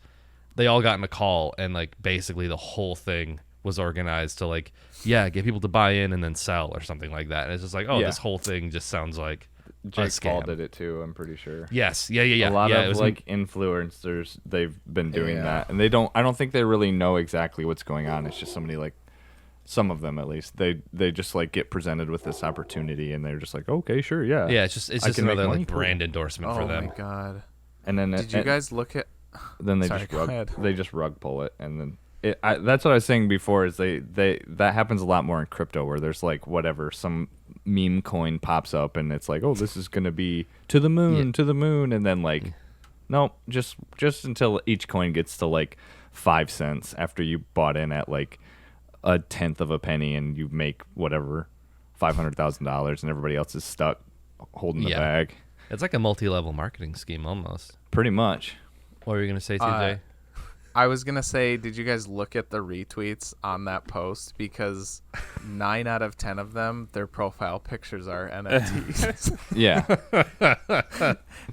They all got in a call, and like basically the whole thing was organized to like get people to buy in and then sell or something like that. And it's just like this whole thing just sounds like Jake Paul did it too, I'm pretty sure. Yes. Yeah. A lot of like influencers, they've been doing that, and I don't think they really know exactly what's going on. It's just somebody like some of them at least. They just like get presented with this opportunity and they're just like, okay, sure, yeah. Yeah, it's just another like brand endorsement for them. Oh my god. And then did you guys look at then they just rug pull it, and then that's what I was saying before is that happens a lot more in crypto, where there's like whatever, some meme coin pops up and it's like, oh, this is going to be to the moon, and then like nope, just until each coin gets to like 5 cents after you bought in at like a tenth of a penny, and you make whatever $500,000 and everybody else is stuck holding the bag. It's like a multi-level marketing scheme almost. Pretty much. What were you going to say, TJ? I was gonna say, did you guys look at the retweets on that post? Because 9 out of 10 of them, their profile pictures are NFTs. Yeah.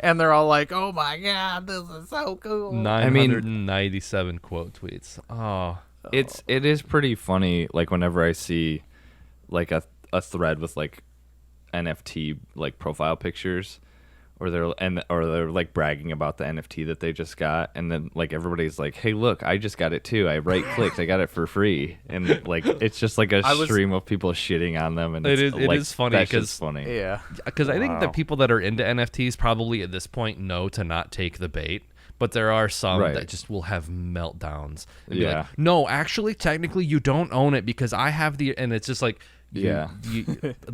And they're all like, "Oh my god, this is so cool." 997 quote tweets. Oh, It is pretty funny. Like whenever I see like a thread with like NFT like profile pictures, or they're like bragging about the NFT that they just got, and then like everybody's like, "Hey, look, I just got it too. I right clicked, I got it for free," and like it's just like a stream of people shitting on them, and it like, is funny because funny. Yeah, because I think the people that are into NFTs probably at this point know to not take the bait. But there are some that just will have meltdowns. And be like, no, actually, technically, you don't own it because I have the... And it's just like... the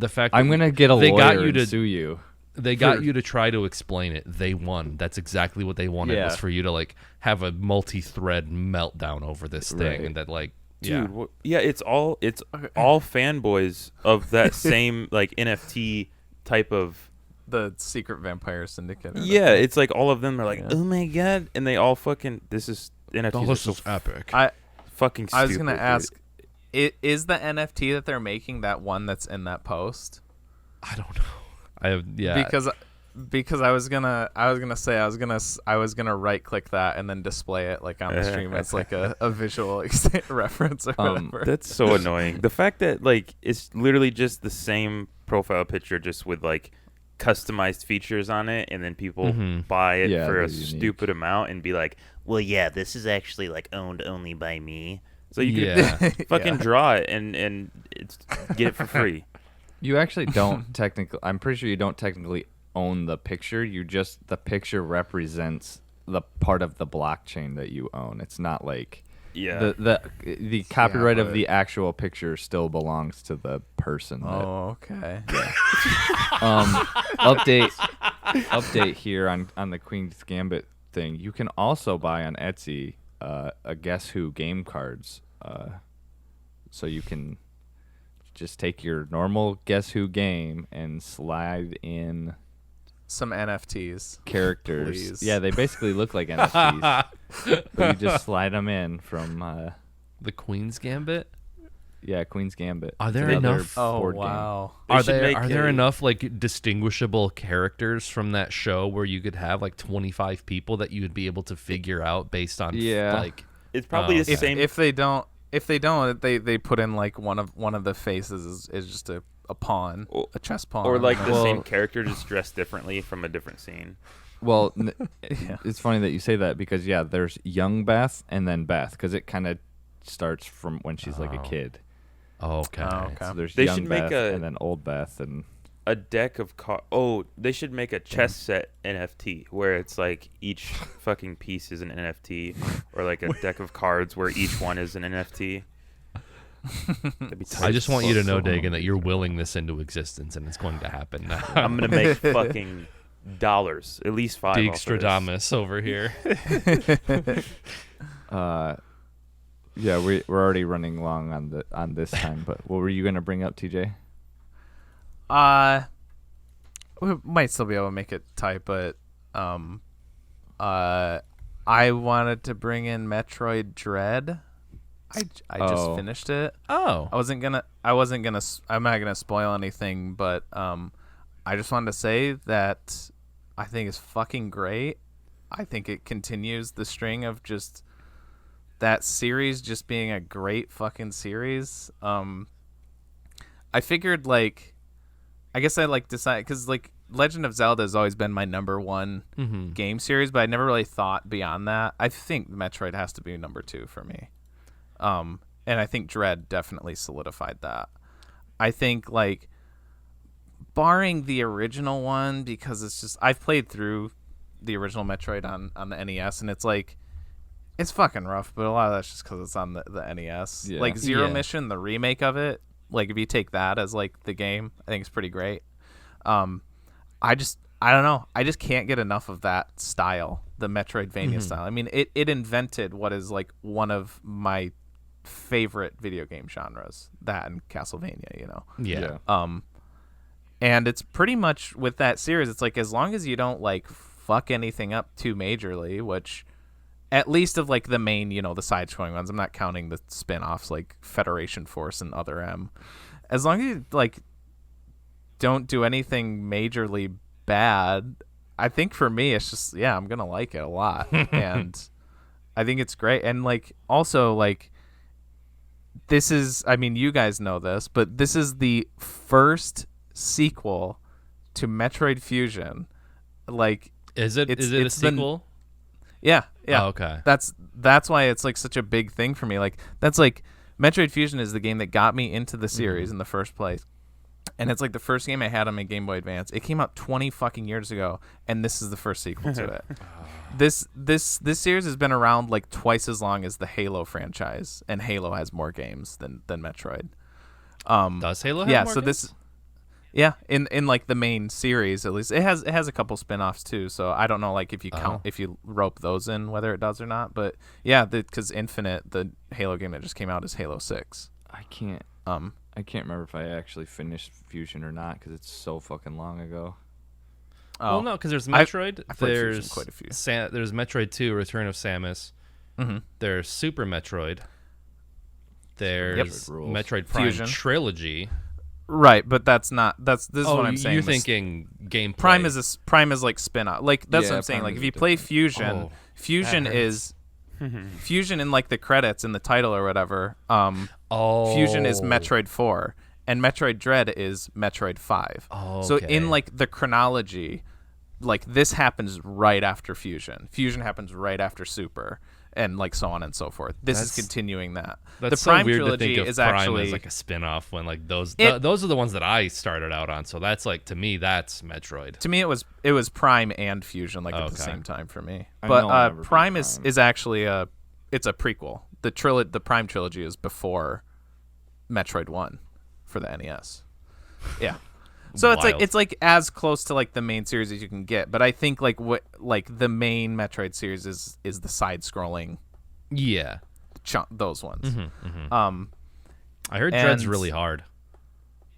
fact that I'm going to get a lawyer and sue you. They got you to try to explain it. They won. That's exactly what they wanted, was for you to like have a multi-thread meltdown over this thing. And that like... Dude, it's all fanboys of that same like NFT type of... The Secret Vampire Syndicate. Yeah, it's like all of them are like, oh my god, and they all fucking. This is NFTs. This is epic. Fucking. Stupid, I was gonna ask, is the NFT that they're making that one that's in that post? I don't know. Because I was gonna right click that and then display it like on the stream as like a visual reference or whatever. That's so annoying. The fact that like it's literally just the same profile picture, just with like customized features on it, and then people buy it for a stupid amount and be like, well, yeah, this is actually like owned only by me, so you can fucking draw it and it's get it for free. You actually don't technically, I'm pretty sure you don't technically own the picture. The picture represents the part of the blockchain that you own. It's not like the copyright of the actual picture still belongs to the person. Okay. Update here on the Queen's Gambit thing. You can also buy on Etsy a Guess Who game cards. So you can just take your normal Guess Who game and slide in some NFTs characters. Please. Yeah, they basically look like NFTs, but you just slide them in from the Queen's Gambit. Yeah, Queen's Gambit. Are there enough? Oh wow! Are there enough like distinguishable characters from that show where you could have like 25 people that you would be able to figure out based on like? It's probably the same. If they don't, they put in like one of the faces is just a pawn, a chess pawn, or like the same character just dressed differently from a different scene. Well, it's funny that you say that because there's young Beth and then Beth, because it kind of starts from when she's like a kid. Okay. So there's young Beth and then old Beth and a deck of they should make a chess set NFT where it's like each fucking piece is an NFT, or like a deck of cards where each one is an NFT. I just want you to know, Dagan, that you're willing this into existence, and it's going to happen now. I'm gonna make fucking dollars, at least 5. Deegs over here. We're already running long on this time. But what were you gonna bring up, TJ? We might still be able to make it tight, but I wanted to bring in Metroid Dread. I just finished it. Oh. I'm not gonna spoil anything, but I just wanted to say that I think it's fucking great. I think it continues the string of just that series just being a great fucking series. I figured I guess I decided, because Legend of Zelda has always been my number one game series, but I never really thought beyond that. I think Metroid has to be number 2 for me. And I think Dread definitely solidified that. I think barring the original one, because it's just, I've played through the original Metroid on the NES, and it's it's fucking rough, but a lot of that's just because it's on the NES. Yeah. Zero Mission, the remake of it, if you take that as the game, I think it's pretty great. I don't know. I just can't get enough of that style, the Metroidvania style. I mean, it invented what is one of my favorite video game genres, that and Castlevania, Yeah. And it's pretty much with that series, it's as long as you don't fuck anything up too majorly, which at least of like the main, the side-scrolling ones. I'm not counting the spin-offs like Federation Force and Other M. As long as you like don't do anything majorly bad, I think for me it's just I'm gonna like it a lot. And I think it's great. And like also like this is, I mean, you guys know this, but this is the first sequel to Metroid Fusion. Like, is it a sequel? Yeah. Oh, okay. That's why it's like such a big thing for me. Like that's like Metroid Fusion is the game that got me into the series in the first place. And it's like the first game I had on my Game Boy Advance. It came out 20 fucking years ago, and this is the first sequel to it. This series has been around like twice as long as the Halo franchise, and Halo has more games than Metroid. Does Halo have more games? In like the main series at least. It has a couple spin-offs too, so I don't know like if you count if you rope those in whether it does or not, but because Infinite, the Halo game that just came out, is Halo 6. I can't remember if I actually finished Fusion or not because it's so fucking long ago. Well, no, because there's Metroid. I've played Fusion quite a few. There's Metroid 2: Return of Samus. Mm-hmm. There's Super Metroid. There's Metroid Prime Fusion Trilogy. Right, but this is what I'm saying. You're thinking gameplay. Prime is like spin-off. Like that's what I'm saying. Like if you play Fusion, Fusion is Fusion in like the credits in the title or whatever. Fusion is Metroid 4 and Metroid Dread is Metroid 5. Oh, okay. So in like the chronology, like this happens right after Fusion. Fusion happens right after Super, and like so on and so forth. This is continuing that. That's the Prime so weird trilogy to think of is Prime actually as like a spin-off when like those are the ones that I started out on. So that's like, to me, that's Metroid. To me, it was Prime and Fusion like at the same time for me. I know I But never Prime beat is actually it's a prequel. The Prime trilogy is before Metroid 1 for the NES. Yeah. So it's like as close to like the main series as you can get, but I think like the main Metroid series is the side-scrolling. Yeah. Those ones. Mm-hmm, mm-hmm. I heard Dread's really hard.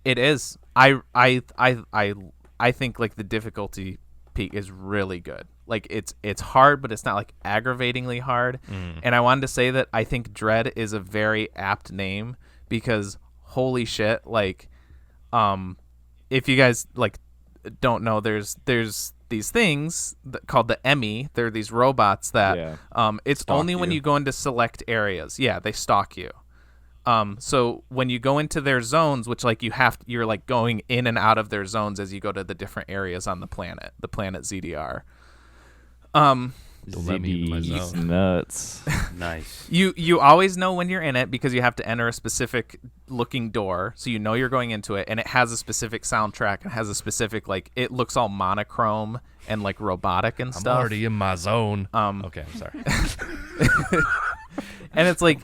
It is. I think like the difficulty peak is really good. Like it's hard, but it's not like aggravatingly hard. And I wanted to say that I think Dread is a very apt name because holy shit, like if you guys like don't know, there's these things called the Emmy. They're these robots that it's stalk only when you go into select areas. Yeah, they stalk you. So when you go into their zones, which like you're like going in and out of their zones as you go to the different areas on the planet ZDR. Don't let me in my zone. Nuts. Nice. You always know when you're in it because you have to enter a specific looking door, so you know you're going into it, and it has a specific soundtrack and has a specific like it looks all monochrome and like robotic and stuff. I'm already in my zone. Okay, I'm sorry. And it's like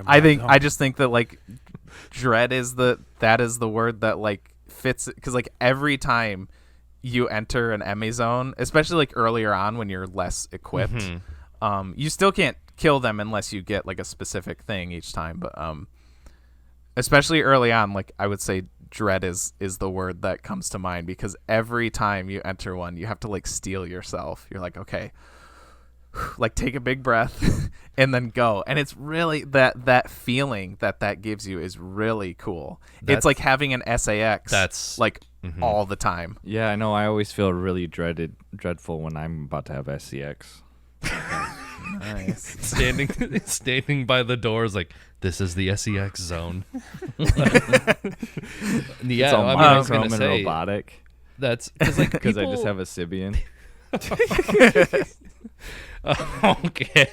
I just think that like Dread is the word that like fits because like every time you enter an Emmy zone, especially like earlier on when you're less equipped, you still can't kill them unless you get like a specific thing each time. But especially early on, like I would say Dread is the word that comes to mind because every time you enter one, you have to like steel yourself. You're like, okay, like take a big breath and then go. And it's really that feeling that gives you is really cool. It's like having an SAX. That's like all the time. Yeah, I know. I always feel really dreadful when I'm about to have SCX. Nice. Standing by the doors like, this is the SEX zone. Yeah, it's all monochrome and robotic. That's because I just have a Sibian. Okay.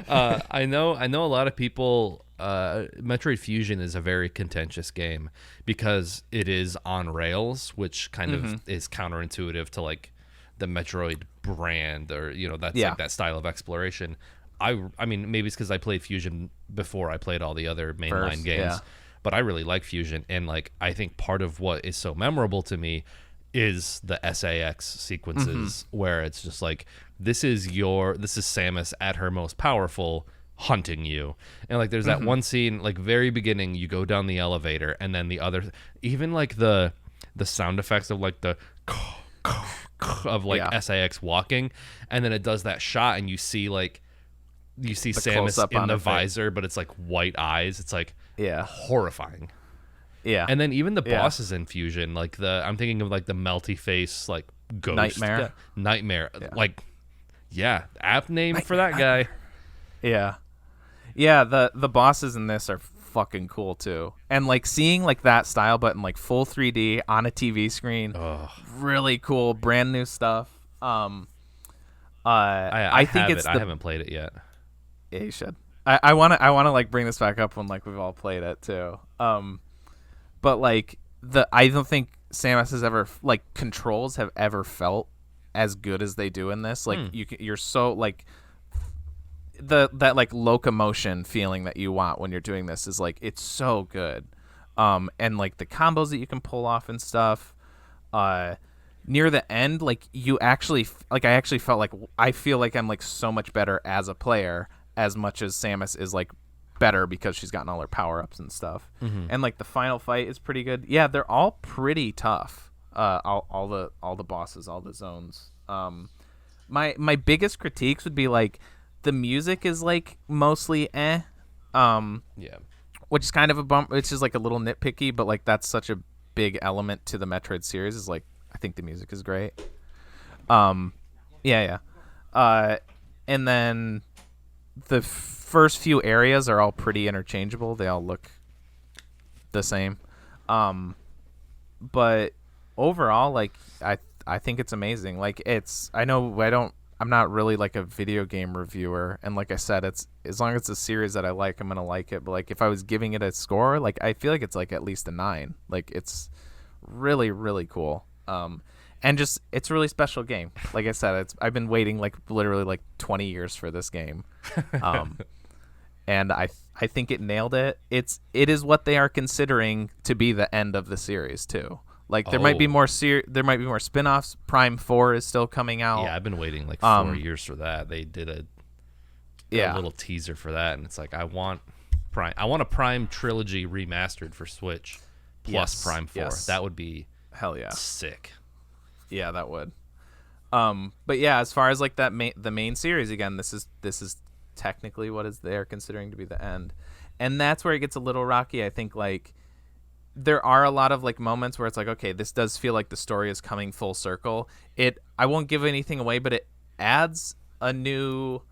I know a lot of people. Metroid Fusion is a very contentious game because it is on rails, which kind of is counterintuitive to like the Metroid brand, or that's like that style of exploration. I mean, maybe it's because I played Fusion before I played all the other mainline games, but I really like Fusion, and like I think part of what is so memorable to me is the SAX sequences where it's just like this is Samus at her most powerful, hunting you. And like there's that one scene like very beginning, you go down the elevator, and then the other, even like the sound effects of like the of like SAX walking, and then it does that shot and you see like you see The Samus close-up in on the her face. visor, but it's like white eyes. It's like Yeah. horrifying. Yeah. And then even the Yeah. bosses in Fusion, like I'm thinking of like the melty face, like ghost Nightmare. Nightmare. Yeah. Like, yeah, app name for that guy. Yeah. Yeah, the bosses in this are fucking cool too. And like seeing like that style but in like full 3D on a TV screen. Ugh. Really cool, brand new stuff. I think have it's it. I haven't played it yet. Yeah, you should. I want to like bring this back up when like we've all played it too. But like I don't think Samus has ever like controls have ever felt as good as they do in this. Like you're so like that like locomotion feeling that you want when you're doing this is like it's so good. And like the combos that you can pull off and stuff. Near the end, like you actually like I actually felt like I feel like I'm like so much better as a player as much as Samus is like better because she's gotten all her power-ups and stuff. And like the final fight is pretty good. Yeah, they're all pretty tough. All the bosses, all the zones. My biggest critiques would be like the music is like mostly Yeah. which is kind of a bump. It's just like a little nitpicky, but like that's such a big element to the Metroid series. Is like I think the music is great. Yeah. And then the first few areas are all pretty interchangeable. They all look the same. But overall, like I think it's amazing. Like I'm not really like a video game reviewer, and like I said, it's as long as it's a series that I like, I'm gonna like it. But like if I was giving it a score, like I feel like it's like at least a 9. Like it's really, really cool. And just it's a really special game. Like I said, I've been waiting like literally like 20 years for this game. And I think it nailed it. It is what they are considering to be the end of the series too. Like there might be more spin-offs. Prime 4 is still coming out. Yeah, I've been waiting like 4 years for that. They did a little teaser for that, and it's like I want a Prime trilogy remastered for Switch plus Prime 4. Yes. That would be hell yeah, sick. Yeah, that would. But yeah, as far as like the main series, again, this is technically what they're considering to be the end, and that's where it gets a little rocky. I think like there are a lot of like moments where it's like, okay, this does feel like the story is coming full circle. I won't give anything away, but it adds a new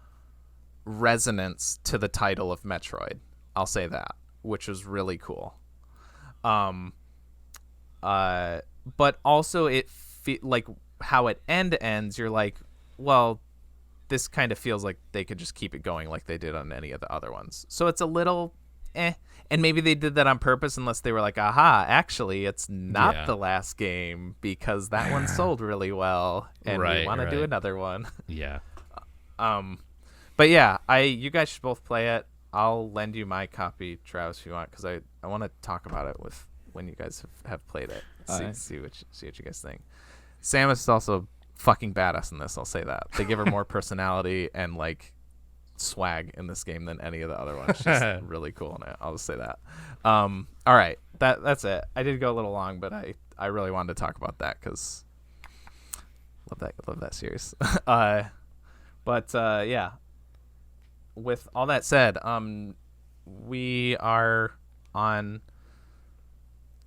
resonance to the title of Metroid. I'll say that, which is really cool. But also like how it ends, you're like, well, this kind of feels like they could just keep it going like they did on any of the other ones. So it's a little and maybe they did that on purpose, unless they were like, aha, actually it's not the last game because that one sold really well and we want to do another one. Yeah. But yeah, you guys should both play it. I'll lend you my copy, Travis, if you want, because I want to talk about it when you guys have played it. See what you guys think. Samus is also fucking badass in this. I'll say that. They give her more personality and like swag in this game than any of the other ones. She's really cool in it. I'll just say that. All right, that's it. I did go a little long, but I really wanted to talk about that because love that series. But yeah. With all that said, we are on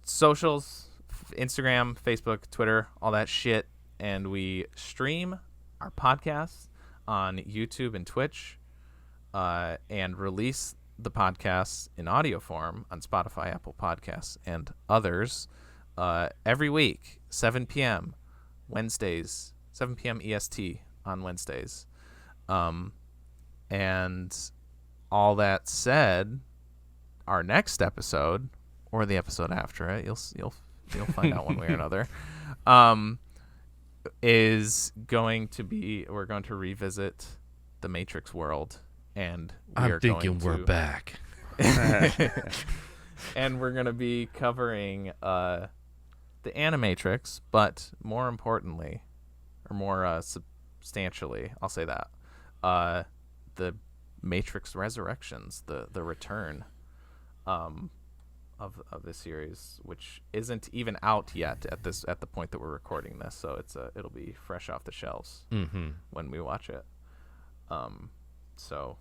socials, Instagram, Facebook, Twitter, all that shit, and we stream our podcasts on YouTube and Twitch, and release the podcasts in audio form on Spotify, Apple Podcasts, and others every week, 7 p.m. Wednesdays, 7 p.m. EST on Wednesdays. And all that said, our next episode, or the episode after it, you'll find out one way or another, is going to be, we're going to revisit the Matrix world, and we're back. And we're going to be covering the Animatrix, but more importantly, or more substantially, I'll say that, the Matrix Resurrections, the return of the series, which isn't even out yet at the point that we're recording this, so it'll be fresh off the shelves when we watch it. So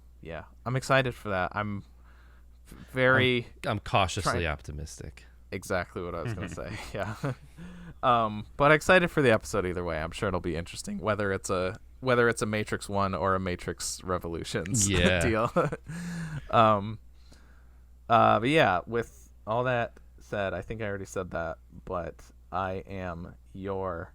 I'm excited for that. I'm very I'm cautiously optimistic. exactly what I was gonna say. Yeah. But excited for the episode either way. I'm sure it'll be interesting, whether it's a Matrix 1 or a Matrix Revolutions deal. But yeah, with all that said, I think I already said that, but I am your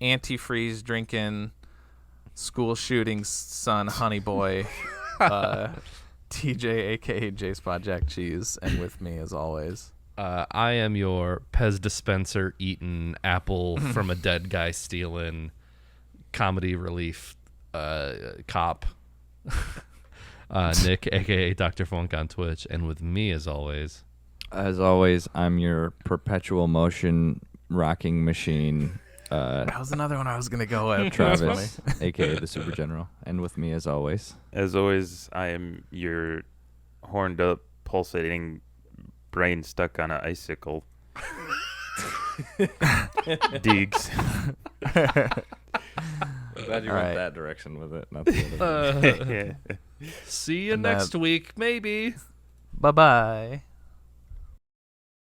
antifreeze drinking, school shooting son, honey boy, TJ, aka J Spot Jack Cheese, and with me as always, I am your Pez dispenser eating, apple from a dead guy stealing, comedy relief cop, Nick, aka Dr. Funk on Twitch, and with me as always, I'm your perpetual motion rocking machine. That was another one I was gonna go with. Travis, aka the Super General, and with me as always, I am your horned up, pulsating brain stuck on an icicle. Deegs. I'm glad you went that direction with it. Not the other. See you next week, maybe. Bye bye.